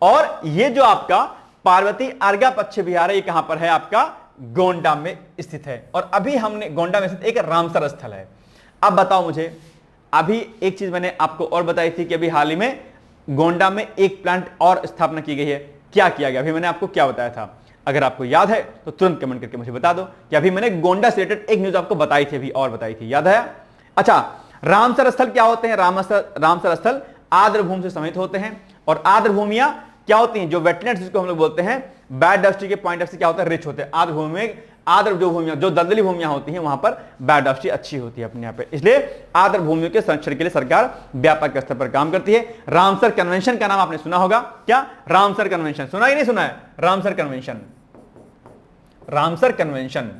और ये जो आपका पार्वती अर्घा पश्चिम बिहार है, ये कहां पर है? आपका गोंडा में स्थित है। और अभी हमने गोंडा में स्थित एक रामसर स्थल है। अब बताओ मुझे, अभी एक चीज मैंने आपको और बताई थी कि अभी हाल ही में गोंडा में एक प्लांट और स्थापना की गई है। क्या किया गया? अभी मैंने आपको क्या बताया था? अगर आपको याद है तो तुरंत कमेंट करके मुझे बता दो कि अभी मैंने गोंडा से रिलेटेड एक न्यूज आपको बताई थी, अभी और बताई थी, याद है? अच्छा, रामसर स्थल क्या होते हैं? रामसर स्थल आर्द्र भूमि से समित होते हैं। और आर्द्र भूमियां क्या होती हैं? जो वेटलैंड्स जिसको हम लोग बोलते हैं, बायोडायवर्सिटी के पॉइंट ऑफ से क्या होता है? रिच होते हैं। आर्द्र भूमि में आर्द्र जो भूमियां, जो दलदली भूमियां होती हैं, वहां पर बायोडायवर्सिटी अच्छी होती है अपने यहाँ पे। इसलिए आर्द्र भूमियों के संरक्षण के लिए सरकार व्यापक स्तर पर काम करती है। रामसर कन्वेंशन का नाम आपने सुना होगा, क्या? रामसर कन्वेंशन सुना ही नहीं सुना है? रामसर कन्वेंशन, रामसर कन्वेंशन,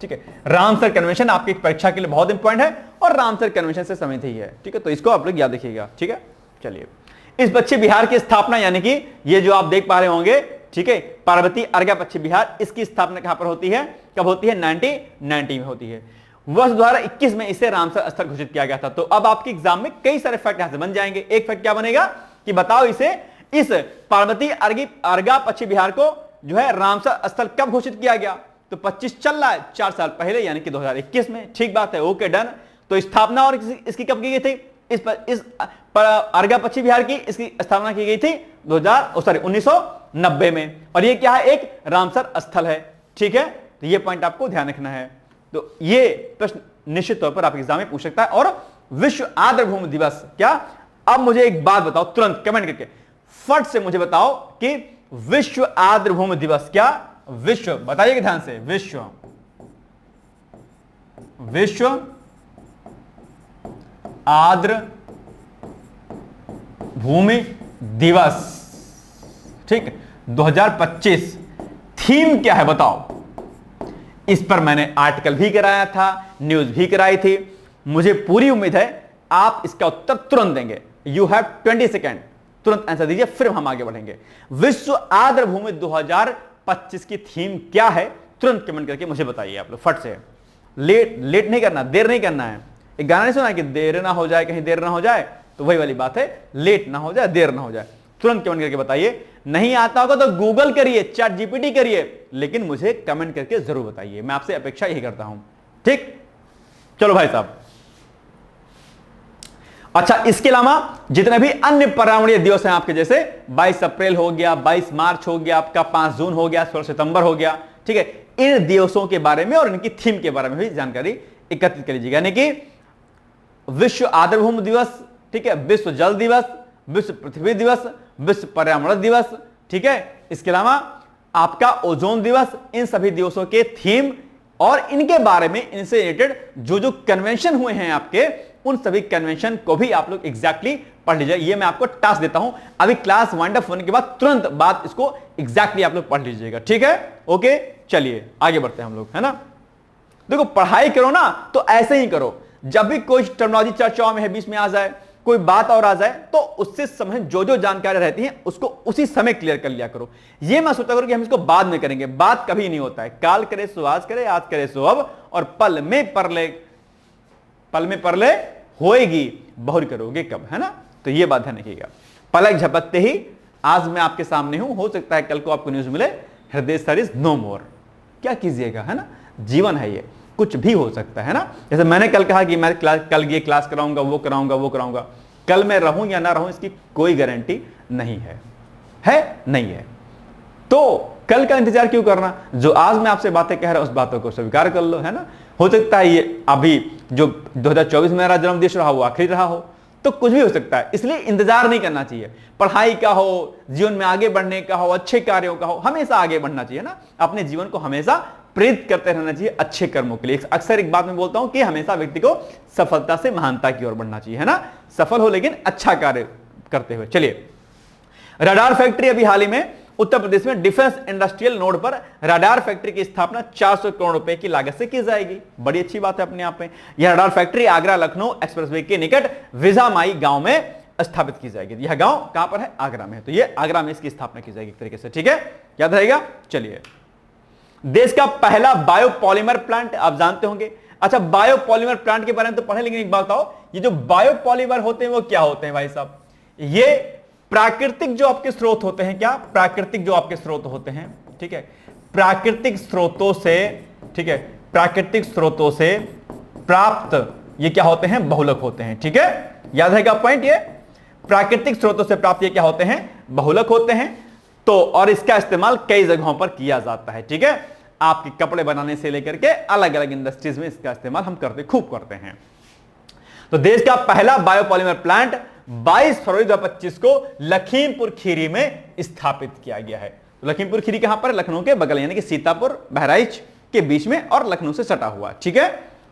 ठीक है। रामसर कन्वेंशन आपकी परीक्षा के लिए बहुत इंपॉर्टेंट है और रामसर कन्वेंशन से संबंधित ही है, ठीक है। तो इसको आप लोग याद रखिएगा, ठीक है। चलिए, इस पश्चिम बिहार की स्थापना, यानी कि ये जो आप देख पा रहे होंगे, ठीक है, पार्वती अर्घा पश्चिम बिहार, इसकी स्थापना कहां पर होती है? कब होती है? 1990 में होती है। वर्ष 2021 में इसे रामसर स्थल घोषित किया गया था। तो अब आपके एग्जाम में कई सारे फैक्ट यहां से बन जाएंगे। एक फैक्ट क्या बनेगा कि बताओ इस पार्वती अर्घा पश्चिम बिहार को जो है रामसर स्थल कब घोषित किया गया? तो 25 चल रहा है, 4 साल पहले, यानी कि 2021 में, ठीक बात है, ओके, डन। तो स्थापना और इसकी कब की गई थी? इस अर्घा पश्चिम बिहार की इसकी स्थापना की गई थी 1990 में। और ये क्या है? एक रामसर स्थल है, ठीक है। तो ये पॉइंट आपको ध्यान रखना है। तो ये प्रश्न निश्चित तौर पर आप एग्जाम में पूछ सकता है। और विश्व आर्द्र भूमि दिवस क्या? अब मुझे एक बात बताओ, तुरंत कमेंट करके फट से मुझे बताओ कि विश्व आर्द्र भूमि दिवस क्या? विश्व, बताइएगा ध्यान से, विश्व आर्द्र भूमि दिवस, ठीक, 2025। थीम क्या है बताओ? इस पर मैंने आर्टिकल भी कराया था, न्यूज भी कराई थी। मुझे पूरी उम्मीद है आप इसका उत्तर तुरंत देंगे। यू हैव 20 सेकेंड, तुरंत आंसर दीजिए, फिर हम आगे बढ़ेंगे। विश्व आर्द्र भूमि 2025 की थीम क्या है? तुरंत कमेंट करके मुझे बताइए आप लोग, फट से। लेट नहीं करना, देर नहीं करना है। एक गाना नहीं सुना कि देर ना हो जाए, कहीं देर ना हो जाए, तो वही वाली बात है, लेट ना हो जाए, देर ना हो जाए। तुरंत कमेंट करके बताइए। नहीं आता होगा तो गूगल करिए, चैट जीपीटी करिए, लेकिन मुझे कमेंट करके जरूर बताइए। मैं आपसे अपेक्षा यही करता हूं, ठीक। चलो भाई साहब, अच्छा, इसके अलावा जितने भी अन्य पर्यावरणीय दिवस हैं आपके, जैसे 22 अप्रैल हो गया, 22 मार्च हो गया, आपका 5 जून हो गया, 16 सितंबर हो गया, ठीक है, इन दिवसों के बारे में और इनकी थीम के बारे में भी जानकारी एकत्रित कर लीजिएगा। यानी कि विश्व आर्द्र भूमि दिवस, ठीक है, विश्व जल दिवस, विश्व पृथ्वी दिवस, विश्व पर्यावरण दिवस, ठीक है, इसके अलावा आपका ओजोन दिवस, इन सभी दिवसों के थीम और इनके बारे में, इनसे रिलेटेड जो जो कन्वेंशन हुए हैं आपके, उन सभी कन्वेंशन को भी आप लोग एग्जैक्टली पढ़ लीजिए। ये मैं आपको टास्क देता हूं, अभी क्लास वाइंड अप होने के बाद तुरंत बाद इसको एग्जैक्टली आप लोग पढ़ लीजिएगा, ठीक है, ओके। चलिए आगे बढ़ते हैं हम लोग, है ना। देखो, पढ़ाई करो ना तो ऐसे ही करो, जब भी कोई टर्मिनोलॉजी चर्चाओं में है, बीच में आ जाए, कोई बात और आ जाए, तो उससे समय जो जो जानकारी रहती है उसको उसी समय क्लियर कर लिया करो। ये मैं सोचा करो कि हम इसको बाद में करेंगे, बात कभी नहीं होता है। काल करे सो आज करे, आज करे सो अब, और पल में पर ले पल में परले होएगी, बहुर करोगे कब, है ना। तो ये बात ध्यान रखिएगा। पलक झपकते ही आज मैं आपके सामने हूं, हो सकता है कल को आपको न्यूज मिले हृदय सर इज नो मोर। क्या कीजिएगा, है ना, जीवन है ये, कुछ भी हो सकता है ना। जैसे मैंने कल कहा कि मैं कल ये क्लास कराऊंगा, वो कराऊंगा, कल मैं रहूं या ना रहूं इसकी कोई गारंटी नहीं है नहीं है। तो कल का इंतजार क्यों करना, जो आज मैं आपसे बातें कह रहा हूं उस बातों को स्वीकार कर लो, है ना। हो सकता है ये अभी जो 2024 में मेरा जन्मदिन रहा वो आखिरी रहा हो, तो कुछ भी हो सकता है, इसलिए इंतजार नहीं करना चाहिए। पढ़ाई का हो, जीवन में आगे बढ़ने का हो, अच्छे कार्यों का हो, हमेशा आगे बढ़ना चाहिए ना। अपने जीवन को हमेशा प्रेरित करते रहना चाहिए अच्छे कर्मों के लिए। अक्सर एक बात मैं बोलता हूं कि हमेशा व्यक्ति को सफलता से महानता की ओर बढ़ना चाहिए, है ना। सफल हो लेकिन अच्छा कार्य करते हुए। चलिए, रडार फैक्ट्री अभी हाल ही में उत्तर प्रदेश में डिफेंस इंडस्ट्रियल नोड पर रडार फैक्ट्री की स्थापना 400 करोड़ रुपए की लागत से की जाएगी। बड़ी अच्छी बात है अपने आप में। यह radar factory Agra Lucknow expressway के निकट विजामाई गांव में स्थापित की जाएगी। यह गांव कहां पर है, आगरा में है। तो यह आगरा में इसकी स्थापना की जाएगी एक तरीके से, ठीक है, याद रहेगा। चलिए, देश का पहला बायोपॉलीमर प्लांट आप जानते होंगे। अच्छा, बायोपॉलीमर प्लांट के बारे में तो पढ़े, लेकिन एक बात बताओ, ये जो बायोपॉलीमर होते हैं वो क्या होते हैं भाई साहब। ये प्राकृतिक जो आपके स्रोत होते हैं, क्या प्राकृतिक जो आपके स्रोत होते हैं, ठीक है, प्राकृतिक स्रोतों से, ठीक है, प्राकृतिक स्रोतों से प्राप्त ये क्या होते हैं, बहुलक होते हैं, ठीक है, याद रहेगा पॉइंट। ये प्राकृतिक स्रोतों से प्राप्त ये क्या होते हैं, बहुलक होते हैं। तो और इसका इस्तेमाल कई जगहों पर किया जाता है, ठीक है, आपके कपड़े बनाने से लेकर के अलग अलग इंडस्ट्रीज में इसका इस्तेमाल हम खूब करते हैं। तो देश का पहला बायोपॉलीमर प्लांट 22 फरवरी 2025 को लखीमपुर खीरी में स्थापित किया गया है। तो लखीमपुर खीरी कहां पर, लखनऊ के बगल, यानी कि सीतापुर बहराइच के बीच में और लखनऊ से सटा हुआ, ठीक है।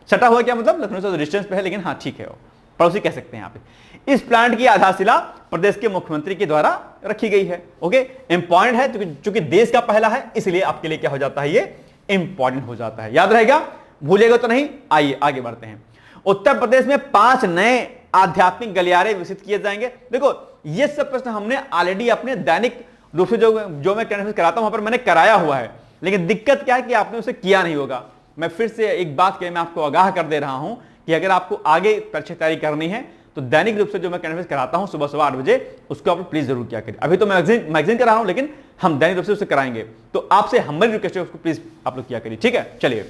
सटा हुआ क्या मतलब, लखनऊ से तो डिस्टेंस पे है, लेकिन हाँ ठीक है, वो पड़ोसी कह सकते हैं यहां पे। इस प्लांट की आधारशिला प्रदेश के मुख्यमंत्री के द्वारा रखी गई है। ओके, इंपॉर्टेंट है क्योंकि देश का पहला है, इसलिए आपके लिए क्या हो जाता है, ये इंपॉर्टेंट हो जाता है, याद रहेगा, भूलेगा तो नहीं। आइए आगे बढ़ते हैं। उत्तर प्रदेश में 5 नए आध्यात्मिक गलियारे विकसित किए जाएंगे। देखो, ये सब प्रश्न हमने ऑलरेडी अपने दैनिक रूप से जो मैं करंट कराता हूं वहां पर मैंने कराया हुआ है, लेकिन दिक्कत क्या है कि आपने उसे किया नहीं होगा। मैं फिर से एक बात के मैं आपको आगाह कर दे रहा हूं कि अगर आपको आगे परीक्षा तैयारी करनी है तो दैनिक रूप से जो मैं करंट कराता हूं सुबह 8 बजे, उसको आप प्लीज जरूर क्या करें। अभी तो मैं मैगजीन करा रहा हूं, लेकिन हम दैनिक रूप से उसे कराएंगे, तो आपसे हमारी रिक्वेस्ट है उसको प्लीज आप लोग क्या करिए, ठीक है। चलिए,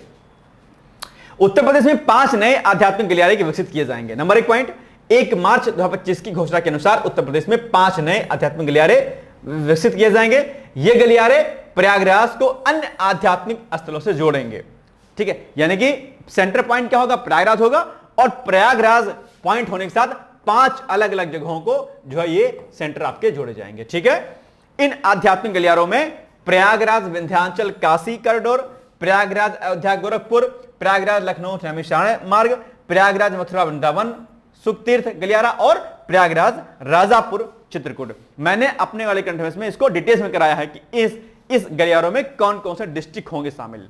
उत्तर प्रदेश में 5 नए आध्यात्मिक गलियारे विकसित किए जाएंगे। नंबर 1 पॉइंट, 1 मार्च 2025 की घोषणा के अनुसार उत्तर प्रदेश में 5 नए आध्यात्मिक गलियारे विकसित किए जाएंगे। ये गलियारे प्रयागराज को अन्य आध्यात्मिक स्थलों से जोड़ेंगे, ठीक है, यानी कि सेंटर पॉइंट क्या होगा, प्रयागराज होगा, और प्रयागराज पॉइंट होने के साथ 5 अलग अलग जगहों को जो है ये सेंटर आपके जोड़े जाएंगे, ठीक है। इन आध्यात्मिक गलियारों में प्रयागराज विंध्याचल काशी कॉरिडोर, प्रयागराज अयोध्या गोरखपुर, प्रयागराज लखनऊ रामेश्वरम मार्ग, प्रयागराज मथुरा वृंदावन सुखतीर्थ गलियारा और प्रयागराज राजापुर चित्रकूट। मैंने अपने वाले कंठेश में इसको डिटेल्स में कराया है कि इस गलियारों में कौन कौन से डिस्ट्रिक्ट होंगे शामिल,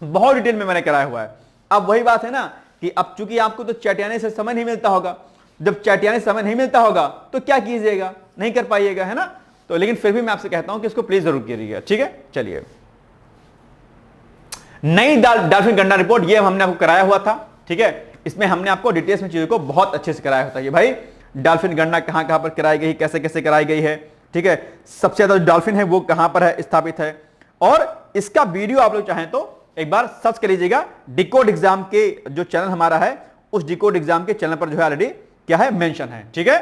बहुत डिटेल में मैंने कराया हुआ है। अब वही बात है ना कि अब चूंकि आपको तो चटियाने से समय नहीं मिलता होगा, जब चटियाने से समय नहीं मिलता होगा तो क्या कीजिएगा, नहीं कर पाइएगा, है ना। तो लेकिन फिर भी मैं आपसे कहता हूं कि इसको प्लीज जरूर कीजिएगा, ठीक है। चलिए, नई डॉल्फिन गणना रिपोर्ट, ये हमने आपको कराया हुआ था, ठीक है। इसमें हमने आपको डिटेल्स में चीजों को बहुत अच्छे से कराया होता है भाई, डॉल्फिन गणना कहां कहां पर कराई गई, कैसे कैसे कराई गई है, ठीक है। सबसे ज्यादा डॉल्फिन है वो कहां पर है, स्थापित है, और इसका वीडियो आप लोग चाहें तो एक बार सर्च कर लीजिएगा। डिकोड एग्जाम के जो चैनल हमारा है, उस डिकोड एग्जाम के चैनल पर जो है ऑलरेडी क्या है, मेंशन है, ठीक है।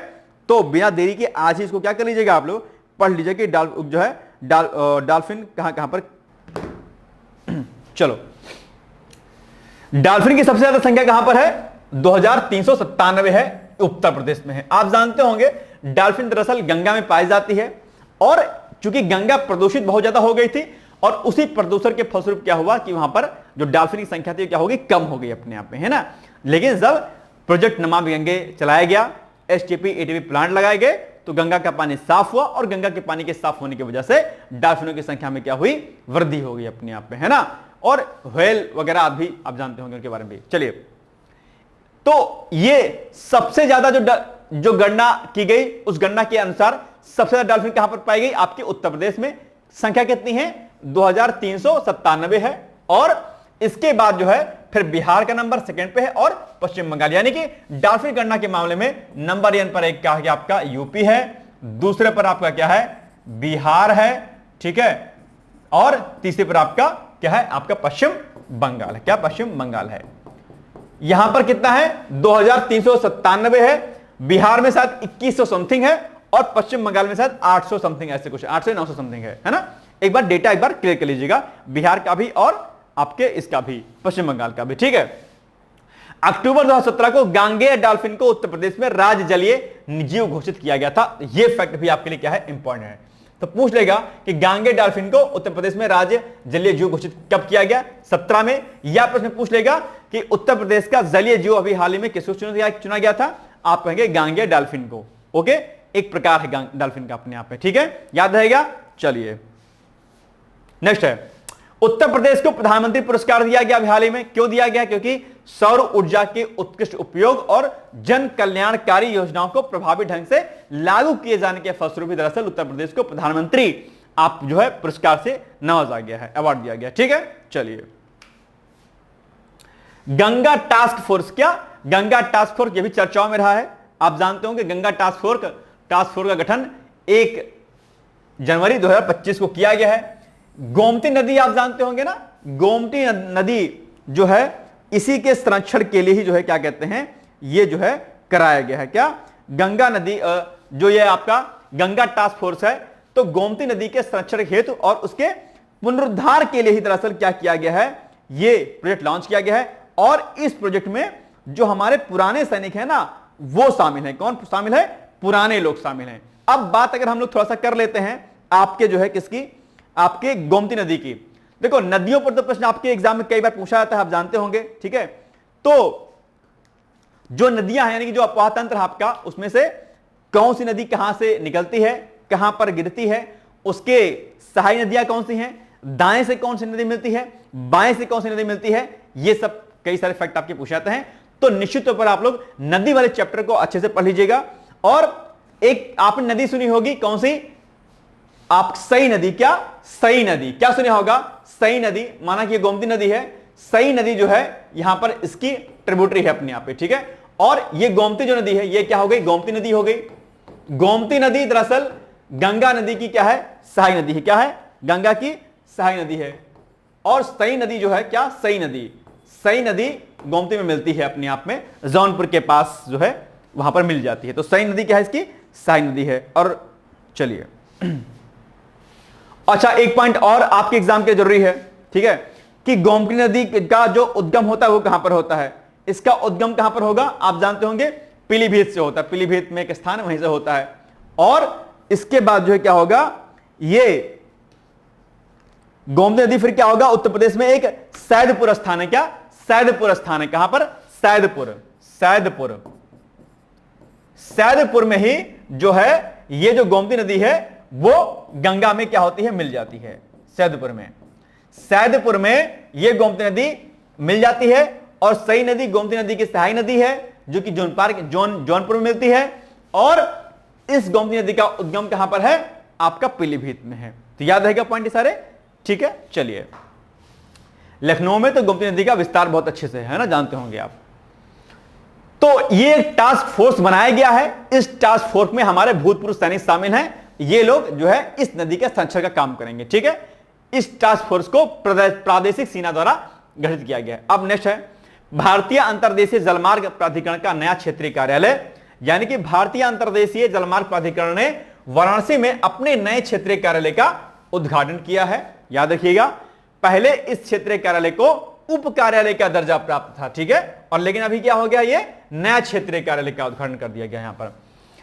तो बिना देरी के आज ही इसको क्या कर लीजिएगा, आप लोग पढ़ लीजिए कि जो है डॉल्फिन कहां कहां पर। चलो, डॉल्फिन की सबसे ज्यादा संख्या कहां पर है, 2397 है, उत्तर प्रदेश में है। आप जानते होंगे डॉल्फिन दरअसल गंगा में पाई जाती है, और चूंकि गंगा प्रदूषित बहुत ज्यादा हो गई थी, और उसी प्रदूषण के फलस्वरूप क्या हुआ कि वहां पर जो डॉल्फिन की संख्या थी क्या हो गई, कम हो गई अपने आप में, है ना। लेकिन जब प्रोजेक्ट नमामि गंगे चलाया गया, एसटीपी एटीपी प्लांट लगाए गए, तो गंगा का पानी साफ हुआ, और गंगा के पानी के साफ होने की वजह से डॉल्फिनों की संख्या में क्या हुई, वृद्धि हो गई अपने आप में, है ना। और व्हेल वगैरह भी आप जानते होंगे उनके बारे में भी। चलिए, तो ये सबसे ज्यादा जो गणना की गई, उस गणना के अनुसार सबसे ज्यादा डॉल्फिन कहां पर पाई गई, आपके उत्तर प्रदेश में। संख्या कितनी है, 2397 है, और इसके बाद जो है फिर बिहार का नंबर सेकंड पे है और पश्चिम बंगाल, यानी कि डॉल्फिन गणना के मामले में नंबर 1 पर एक क्या है आपका यूपी है, दूसरे पर आपका क्या है बिहार है, ठीक है, और तीसरे पर आपका क्या है आपका पश्चिम बंगाल है। क्या पश्चिम बंगाल है। यहां पर कितना है 2397 है, बिहार में शायद 2100 समथिंग है और पश्चिम बंगाल में शायद 800 समथिंग, ऐसे कुछ 800 900 समथिंग है ना। एक बार डेटा एक बार क्लियर कर लीजिएगा, बिहार का भी और आपके इसका भी पश्चिम बंगाल का भी, ठीक है। अक्टूबर 2017 को गांगेय डॉल्फिन को उत्तर प्रदेश में राज्य जलीय जीव घोषित किया गया था। यह फैक्ट भी आपके लिए क्या है इंपॉर्टेंट है। तो पूछ लेगा कि गांगेय डॉल्फिन को उत्तर प्रदेश में राज्य जलीय जीव घोषित कब किया गया, 17 में। या प्रश्न पूछ लेगा कि उत्तर प्रदेश का जलीय जीव अभी हाल ही में किसको चुना गया था, आप कहेंगे गांगेय डॉल्फिन को। ओके, एक प्रकार है डॉल्फिन का अपने आप में, ठीक है, याद रहेगा। चलिए नेक्स्ट है, उत्तर प्रदेश को प्रधानमंत्री पुरस्कार दिया गया हाल ही में। क्यों दिया गया, क्योंकि सौर ऊर्जा के उत्कृष्ट उपयोग और जन कल्याणकारी योजनाओं को प्रभावी ढंग से लागू किए जाने के फलस्वरूप दरअसल उत्तर प्रदेश को प्रधानमंत्री आप जो है पुरस्कार से नवाजा गया है, अवार्ड दिया गया, ठीक है। चलिए, गंगा टास्क फोर्स, क्या गंगा टास्क फोर्स ये भी चर्चाओं में रहा है। आप जानते होंगे गंगा टास्क फोर्स का गठन 1 जनवरी 2025 को किया गया है। गोमती नदी आप जानते होंगे ना, गोमती नदी जो है इसी के संरक्षण के लिए ही जो है क्या कहते हैं ये जो है कराया गया है। क्या गंगा नदी जो ये आपका गंगा टास्क फोर्स है, तो गोमती नदी के संरक्षण हेतु और उसके पुनरुद्धार के लिए ही दरअसल क्या किया गया है, ये प्रोजेक्ट लॉन्च किया गया है। और इस प्रोजेक्ट में जो हमारे पुराने सैनिक है ना वो शामिल है। कौन शामिल है, पुराने लोग शामिल हैं। अब बात अगर हम लोग थोड़ा सा कर लेते हैं आपके जो है किसकी, आपके गोमती नदी की। देखो नदियों पर तो प्रश्न आपके एग्जाम में कई बार पूछा जाता है, आप जानते होंगे, ठीक है। तो जो नदियां हैं यानी कि जो अपवाह तंत्र आपका, उसमें से कौन सी नदी कहां से निकलती है, कहां पर गिरती है, उसके सहायक नदियां कौन सी हैं, दाएं से कौन सी नदी मिलती है, बाएं से कौन सी नदी मिलती है, ये सब कई सारे फैक्ट आपके पूछे जाते हैं। तो निश्चित तौर पर आप लोग नदी वाले चैप्टर को अच्छे से पढ़ लीजिएगा। और एक आपने नदी सुनी होगी, कौन सी, आप सई नदी, क्या सई नदी, क्या सुना होगा, सई नदी, माना कि ये गोमती नदी है, सई नदी जो है यहां पर इसकी ट्रिब्यूटरी है अपने आप पे, ठीक है। और ये गोमती जो नदी है ये क्या हो गई, गोमती नदी हो गई। गोमती नदी दरअसल गंगा नदी की क्या है, सहायक नदी है। क्या है, गंगा की सहायक नदी है। और सई नदी जो है क्या, सई नदी, सई नदी गोमती में मिलती है अपने आप में, जौनपुर के पास जो है वहां पर मिल जाती है। तो सई नदी क्या है, इसकी सहायक नदी है। और चलिए अच्छा, एक पॉइंट और आपके एग्जाम के जरूरी है, ठीक है, कि गोमती नदी का जो उद्गम होता है वो कहां पर होता है। इसका उद्गम कहां पर होगा, आप जानते होंगे पीलीभीत से होता है, पीलीभीत में एक स्थान वहीं से होता है। और इसके बाद जो है क्या होगा, ये गोमती नदी फिर क्या होगा, उत्तर प्रदेश में एक सैदपुर स्थान है। क्या सैदपुर स्थान है, कहां पर, सैदपुर, सैदपुर, सैदपुर में ही जो है ये जो गोमती नदी है वो गंगा में क्या होती है, मिल जाती है। सैदपुर में, सैदपुर में ये गोमती नदी मिल जाती है। और सई नदी गोमती नदी की सहायक नदी है जो कि जौनपुर में मिलती है। और इस गोमती नदी का उद्गम कहां पर है, आपका पीलीभीत में है। तो याद रहेगा पॉइंट सारे, ठीक है। चलिए, लखनऊ में तो गोमती नदी का विस्तार बहुत अच्छे से है ना, जानते होंगे आप। तो ये टास्क फोर्स बनाया गया है। इस टास्क फोर्स में हमारे भूतपूर्व सैनिक शामिल हैं। ये लोग जो है इस नदी के संरक्षण का काम करेंगे, ठीक है। इस टास्क फोर्स को प्रादेशिक सेना द्वारा गठित किया गया है। अब नेक्स्ट है, भारतीय अंतर्देशीय जलमार्ग प्राधिकरण का नया क्षेत्रीय कार्यालय, यानी कि भारतीय अंतर्देशीय जलमार्ग प्राधिकरण ने वाराणसी में अपने नए क्षेत्रीय कार्यालय का उद्घाटन किया है। याद रखिएगा, पहले इस क्षेत्रीय कार्यालय को उप कार्यालय का दर्जा प्राप्त था, ठीक है। और लेकिन अभी क्या हो गया, ये नया क्षेत्रीय कार्यालय का उद्घाटन कर दिया गया। यहां पर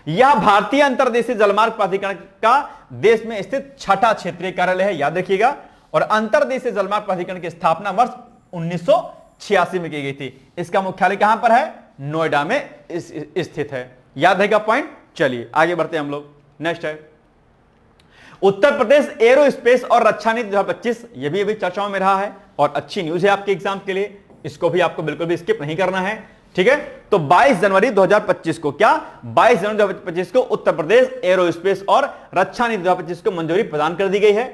यह भारतीय अंतर्देशीय जलमार्ग प्राधिकरण का देश में स्थित छठा क्षेत्रीय कार्यालय है, याद रखिएगा। और अंतर्देशीय जलमार्ग प्राधिकरण की स्थापना वर्ष 1986 में की गई थी। इसका मुख्यालय कहां पर है, नोएडा में स्थित है। याद रहेगा पॉइंट। चलिए आगे बढ़ते हैं हम लोग। नेक्स्ट है, उत्तर प्रदेश एरोस्पेस और रक्षा नीति 2025, यह भी अभी चर्चाओं में रहा है और अच्छी न्यूज है आपके एग्जाम के लिए। इसको भी आपको बिल्कुल भी स्किप नहीं करना है, ठीक है। तो 22 जनवरी 2025 को, क्या 22 जनवरी 2025 को उत्तर प्रदेश एरोस्पेस और रक्षा नीति 2025 को मंजूरी प्रदान कर दी गई है।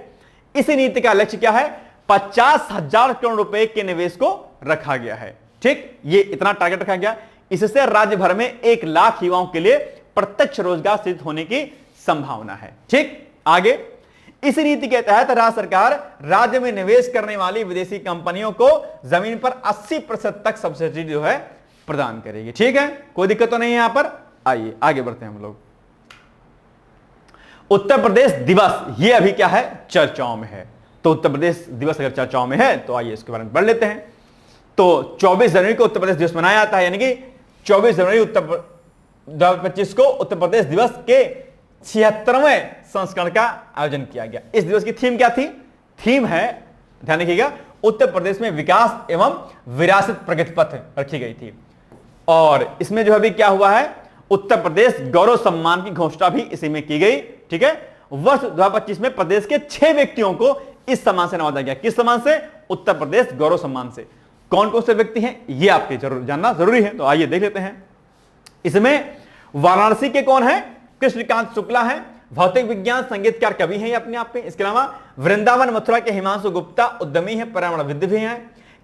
इसी नीति का लक्ष्य क्या है, 50,000 करोड़ रुपए के निवेश को रखा गया है। ठीक, ये इतना टारगेट रखा गया। इससे राज्य भर में 1 लाख युवाओं के लिए प्रत्यक्ष रोजगार सृजित होने की संभावना है। ठीक, आगे इस नीति के तहत राज्य सरकार राज्य में निवेश करने वाली विदेशी कंपनियों को जमीन पर 80% तक सब्सिडी जो है प्रदान करेगी। ठीक है, कोई दिक्कत तो नहीं है यहां पर। आइए आगे बढ़ते हैं हम लोग। उत्तर प्रदेश दिवस, ये अभी क्या है, चर्चाओं में है। तो उत्तर प्रदेश दिवस अगर चर्चाओं में है तो आइए इसके बारे में पढ़ लेते हैं। तो 24 जनवरी को उत्तर प्रदेश दिवस मनाया जाता है, यानी कि 24 जनवरी 2025 को उत्तर प्रदेश दिवस के 76वें संस्करण का आयोजन किया गया। इस दिवस की थीम क्या थी? थीम है, ध्यान रखिएगा, उत्तर प्रदेश में विकास एवं विरासत प्रगति पथ रखी गई थी। और इसमें जो अभी क्या हुआ है, उत्तर प्रदेश गौरव सम्मान की घोषणा भी इसी में की गई। ठीक है, वर्ष 2025 में प्रदेश के 6 व्यक्तियों को इस सम्मान से नवाजा गया। किस सम्मान से? उत्तर प्रदेश गौरव सम्मान से। कौन कौन से व्यक्ति हैं ये आपके जरूर जानना जरूरी है, तो आइए देख लेते हैं। इसमें वाराणसी के कौन है? कृष्णकांत शुक्ला है, भौतिक विज्ञान संगीतकार कवि हैं ये अपने आप में। इसके अलावा वृंदावन मथुरा के हिमांशु गुप्ता उद्यमी है, पर्यावरणविद भी हैं।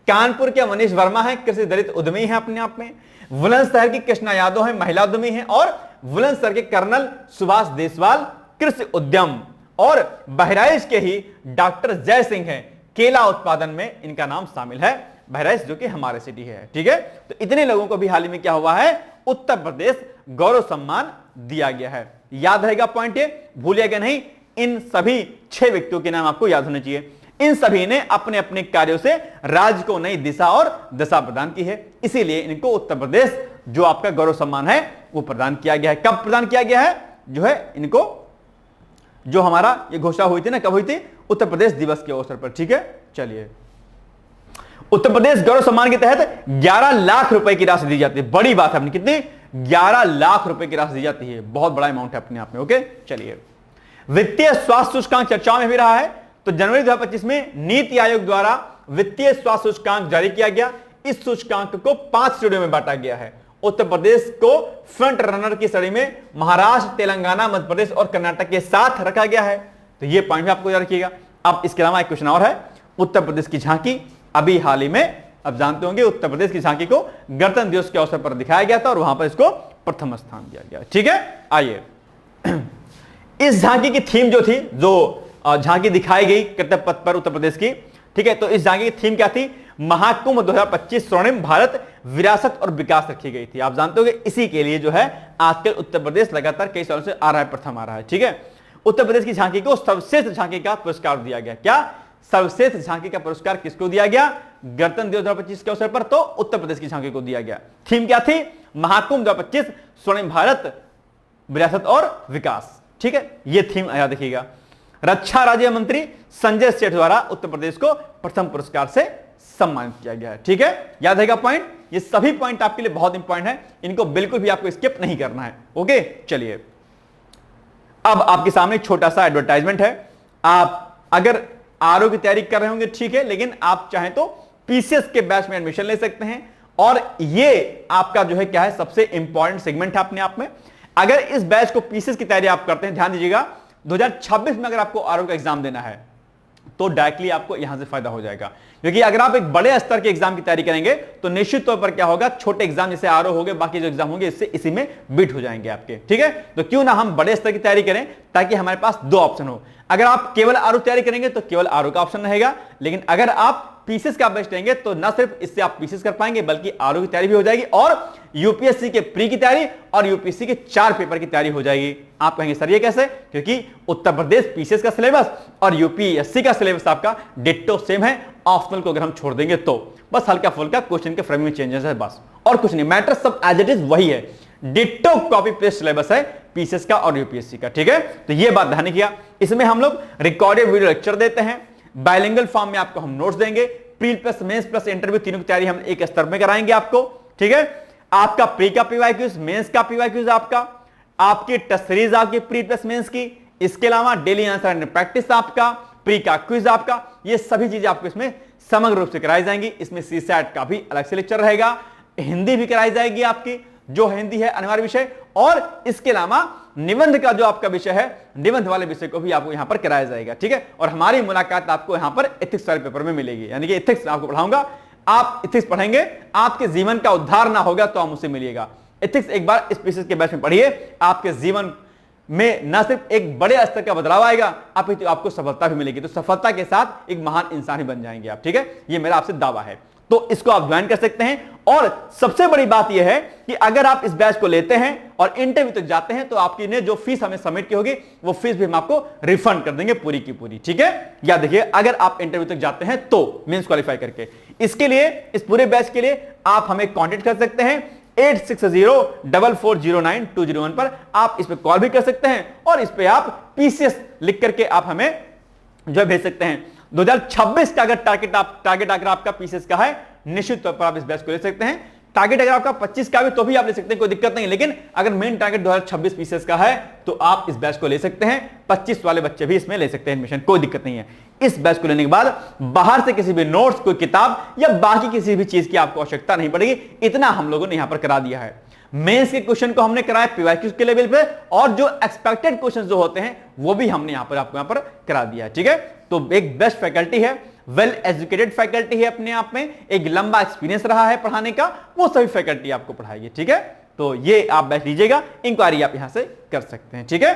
कानपुर के मनीष वर्मा है, कृषि दलित उद्यमी है अपने आप में। बुलंदशहर की कृष्णा यादव है, महिला उद्यमी है। और बुलंदशहर के कर्नल सुभाष देसवाल कृषि उद्यम। और बहराइच के ही डॉक्टर जय सिंह है, केला उत्पादन में इनका नाम शामिल है। बहराइच जो कि हमारे सिटी है। ठीक है, तो इतने लोगों को भी हाल ही में क्या हुआ है, उत्तर प्रदेश गौरव सम्मान दिया गया है। याद रहेगा पॉइंट, ये भूलिएगा नहीं। इन सभी 6 व्यक्तियों के नाम आपको याद होने चाहिए। इन सभी ने अपने अपने कार्यों से राज्य को नई दिशा और दशा प्रदान की है, इसीलिए इनको उत्तर प्रदेश जो आपका गौरव सम्मान है वो प्रदान किया गया है। कब प्रदान किया गया है? जो है इनको, जो हमारा ये घोषणा हुई थी ना, कब हुई थी? उत्तर प्रदेश दिवस के अवसर पर। ठीक है, चलिए। उत्तर प्रदेश गौरव सम्मान के तहत 11 लाख रुपए की राशि दी जाती है। बड़ी बात है अपनी, कितनी? 11 लाख रुपए की राशि दी जाती है, बहुत बड़ा अमाउंट है अपने आप में। ओके, चलिए। वित्तीय स्वास्थ्य सूचकांक चर्चाओं में भी रहा है। तो जनवरी 2025 में नीति आयोग द्वारा वित्तीय स्वास्थ्य सूचकांक जारी किया गया। इस सूचकांक को 5 श्रेणियों में बांटा गया है। उत्तर प्रदेश को फ्रंट रनर की श्रेणी में महाराष्ट्र, तेलंगाना, मध्य प्रदेश और कर्नाटक के साथ रखा गया है। तो ये पॉइंट भी आपको याद रखिएगा। अब इसके अलावा एक क्वेश्चन और है, उत्तर प्रदेश की झांकी अभी हाल ही में, अब जानते होंगे, उत्तर प्रदेश की झांकी को गणतंत्र दिवस के अवसर पर दिखाया गया था और वहां पर इसको प्रथम स्थान दिया गया। ठीक है, आइए। इस झांकी की थीम जो थी, जो झांकी दिखाई गई कर्तव्य पथ पर उत्तर प्रदेश की, ठीक है, तो इस झांकी की थीम क्या थी? महाकुंभ 2025 स्वर्णिम भारत विरासत और विकास रखी गई थी। आप जानते होंगे इसी के लिए जो है आजकल उत्तर प्रदेश लगातार कई सालों से आ रहा है, प्रथम आ रहा है। ठीक है, उत्तर प्रदेश की झांकी को सर्वश्रेष्ठ झांकी का पुरस्कार दिया गया। क्या? सर्वश्रेष्ठ झांकी का पुरस्कार किसको दिया गया? गणतंत्र दिवस 2025 के अवसर पर तो उत्तर प्रदेश की झांकी को दिया गया। थीम क्या थी? महाकुंभ 2025 स्वर्णिम भारत विरासत और विकास। ठीक है, यह थीम याद रखिएगा। रक्षा राज्य मंत्री संजय सेठ द्वारा उत्तर प्रदेश को प्रथम पुरस्कार से सम्मानित किया गया है। ठीक है, याद रहेगा पॉइंट। ये सभी पॉइंट आपके लिए बहुत इंपॉर्टेंट है, इनको बिल्कुल भी आपको स्किप नहीं करना है। ओके, चलिए। अब आपके सामने छोटा सा एडवर्टाइजमेंट है। आप अगर आरओ की तैयारी कर रहे होंगे ठीक है, लेकिन आप चाहें तो पीसीएस के बैच में एडमिशन ले सकते हैं। और ये आपका जो है क्या है, सबसे इंपॉर्टेंट सेगमेंट है अपने आप में। अगर इस बैच को पीसीएस की तैयारी आप करते हैं, ध्यान दीजिएगा, 2026 में अगर आपको आरओ का एग्जाम देना है तो डायरेक्टली आपको यहां से फायदा हो जाएगा। क्योंकि अगर आप एक बड़े स्तर के एग्जाम की तैयारी करेंगे तो निश्चित तौर पर क्या होगा, छोटे एग्जाम जैसे आरओ हो गए, बाकी जो एग्जाम होंगे इससे इसी में बीट हो जाएंगे आपके। ठीक है, तो क्यों ना हम बड़े स्तर की तैयारी करें, ताकि हमारे पास 2 ऑप्शन हो। अगर आप केवल आरओ तैयारी करेंगे तो केवल आरओ का ऑप्शन रहेगा, लेकिन अगर आप पीसीएस का बेस्ट लेंगे तो ना सिर्फ इससे आप पीसीएस कर पाएंगे, बल्कि आरओ की तैयारी भी हो जाएगी और यूपीएससी के प्री की तैयारी और यूपीएससी के 4 पेपर की तैयारी हो जाएगी। आप कहेंगे सर ये कैसे? क्योंकि उत्तर प्रदेश पीसीएस का सिलेबस और यूपीएससी का सिलेबस आपका डिट्टो सेम है। ऑप्शनल को अगर हम छोड़ देंगे तो बस हल्का फुल्का क्वेश्चन के फ्रेम में चेंजेस है, बस और कुछ नहीं। मैटर सब एज इट इज वही है, डिट्टो कॉपी पेस्ट सिलेबस है पीसीएस का और यूपीएससी का। ठीक है, तो ये बात ध्यान किया। इसमें हम लोग रिकॉर्डेड वीडियो लेक्चर देते हैं, बाइलिंगुअल फॉर्म में आपको हम नोट्स देंगे, pre plus mains plus interview तीनों की तैयारी हम एक स्तर में कराएंगे आपको। ठीक है, आपका प्री का पीवाईक्यूज, मेंस का पीवाईक्यूज, आपकी टेस्ट सीरीज आपकी प्री प्लस मेंस की, इसके अलावा डेली आंसर एंड प्रैक्टिस आपका, प्री का क्विज आपका, ये सभी चीजें आपको इसमें समग्र रूप से कराई जाएंगी। इसमें सीसैट का भी अलग से लेक्चर रहेगा, हिंदी भी कराई जाएगी आपकी, जो हिंदी है अनिवार्य विषय, और इसके अलावा निबंध का जो आपका विषय है, निबंध वाले विषय को भी आपको यहां पर कराया जाएगा, ठीक है। और हमारी मुलाकात आपको यहां पर एथिक्स वाले पेपर में मिलेगी, यानी कि एथिक्स आपको पढ़ाऊंगा, आप एथिक्स पढ़ेंगे, आपके जीवन का उद्धार ना होगा तो आप मुझसे मिलिएगा। एथिक्स एक बार इस पीसीएस के बैच में पढ़िए, आपके जीवन में न सिर्फ एक बड़े स्तर का बदलाव आएगा, आपको सफलता भी मिलेगी। तो सफलता के साथ एक महान इंसान ही बन जाएंगे आप, ठीक है। ये मेरा आपसे दावा है, तो इसको आप ज्वाइन कर सकते हैं। और सबसे बड़ी बात यह है कि अगर आप इस बैच को लेते हैं और इंटरव्यू तक जाते हैं तो आपकी ने जो फीस हमें सबमिट की होगी वो फीस भी हम आपको रिफंड कर देंगे पूरी की पूरी, ठीक है। या देखिए, अगर आप इंटरव्यू तक जाते हैं तो मेंस क्वालिफाई करके, इसके लिए, इस पूरे बैच के लिए आप हमें कांटेक्ट कर सकते हैं 8604409201 पर। आप इस पे कॉल भी कर सकते हैं और इस पे आप पीसीएस लिख करके आप हमें जो भेज सकते हैं। 2026 का अगर टारगेट अगर आपका पीसीएस का है, निश्चित तौर पर आप इस बैच को ले सकते हैं। टारगेट अगर आपका 25 का भी तो भी आप ले सकते हैं, कोई दिक्कत नहीं। लेकिन अगर मेन टारगेट 2026 पीसीएस का है तो आप इस बैच को ले सकते हैं। 25 वाले बच्चे भी इसमें ले सकते हैं एडमिशन, कोई दिक्कत नहीं है। इस बैच को लेने के बाद बाहर से किसी भी नोट्स, कोई किताब या बाकी किसी भी चीज की आपको आवश्यकता नहीं पड़ेगी। इतना हम लोगों ने यहां पर करा दिया है। मेंस के क्वेश्चन को हमने कराया पीवाईक्यू के लेवल पे, और जो एक्सपेक्टेड क्वेश्चन जो होते हैं वो भी हमने आपको यहां पर करा दिया है, ठीक है। तो एक बेस्ट फैकल्टी है, वेल एजुकेटेड फैकल्टी है, अपने आप में एक लंबा एक्सपीरियंस रहा है पढ़ाने का, वो सभी फैकल्टी आपको पढ़ाएगी, ठीक है। तो ये आप बैठ लीजिएगा, इंक्वायरी आप यहां से कर सकते हैं, ठीक है।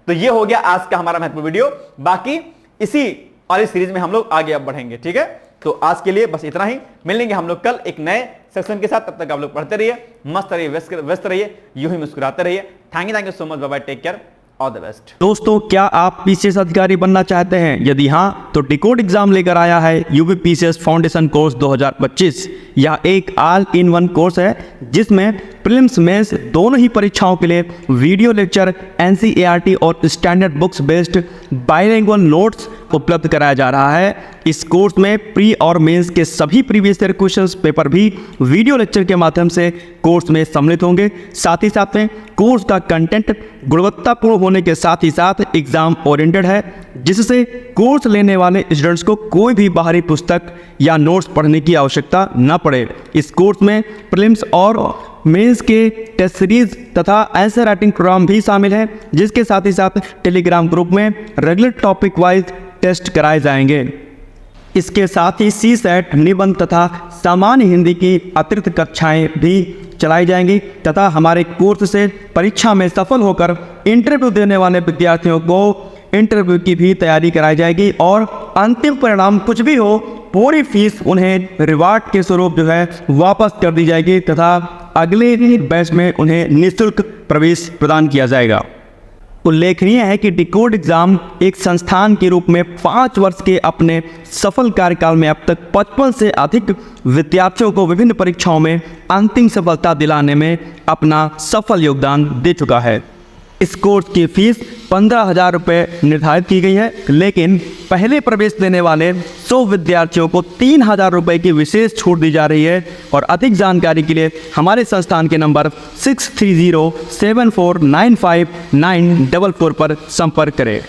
तो ये हो गया आज का हमारा महत्वपूर्ण वीडियो। बाकी इसी वाली सीरीज में हम लोग आगे अब बढ़ेंगे, ठीक है। तो आज के लिए बस इतना ही, मिलेंगे हम लोग कल एक नए सेक्शन के साथ। तब तक आप लोग पढ़ते रहिए, मस्त रहिए, व्यस्त रहिए, यूं ही मुस्कुराते रहिए। Thank you so much, bye bye, take care, all the best. दोस्तों, क्या आप पीसीएस अधिकारी बनना चाहते हैं? यदि हाँ, तो डिकोड एग्जाम लेकर आया है यूपी पीसीएस फाउंडेशन कोर्स 2025। यह एक ऑल इन वन कोर्स है जिसमें प्रीलिम्स मेंस दोनों ही परीक्षाओं के लिए वीडियो लेक्चर, एनसीईआरटी और standard books based bilingual notes उपलब्ध कराया जा रहा है। इस कोर्स में प्री और मेंस के सभी प्रीवियस ईयर क्वेश्चंस पेपर भी वीडियो लेक्चर के माध्यम से कोर्स में सम्मिलित होंगे। साथ ही साथ में कोर्स का कंटेंट गुणवत्तापूर्ण होने के साथ ही साथ एग्जाम ओरिएंटेड है, जिससे कोर्स लेने वाले स्टूडेंट्स को कोई भी बाहरी पुस्तक या नोट्स पढ़ने की आवश्यकता न पड़े। इस कोर्स में प्रीलिम्स और मेंस के टेस्ट सीरीज तथा आंसर राइटिंग प्रोग्राम भी शामिल है, जिसके साथ ही साथ टेलीग्राम ग्रुप में रेगुलर टॉपिक वाइज टेस्ट कराए जाएंगे। इसके साथ ही सीसेट, निबंध तथा सामान्य हिंदी की अतिरिक्त कक्षाएं भी चलाई जाएंगी तथा हमारे कोर्स से परीक्षा में सफल होकर इंटरव्यू देने वाले विद्यार्थियों को इंटरव्यू की भी तैयारी कराई जाएगी और अंतिम परिणाम कुछ भी हो, पूरी फीस उन्हें रिवार्ड के स्वरूप जो है वापस कर दी जाएगी तथा अगले बैच में उन्हें निःशुल्क प्रवेश प्रदान किया जाएगा। उल्लेखनीय है कि डिकोड एग्जाम एक संस्थान के रूप में 5 वर्ष के अपने सफल कार्यकाल में अब तक 55 से अधिक विद्यार्थियों को विभिन्न परीक्षाओं में अंतिम सफलता दिलाने में अपना सफल योगदान दे चुका है। इस कोर्स की फीस 15,000 रुपये निर्धारित की गई है, लेकिन पहले प्रवेश देने वाले 100 विद्यार्थियों को 3,000 रुपये की विशेष छूट दी जा रही है। और अधिक जानकारी के लिए हमारे संस्थान के नंबर 6307495944 पर संपर्क करें।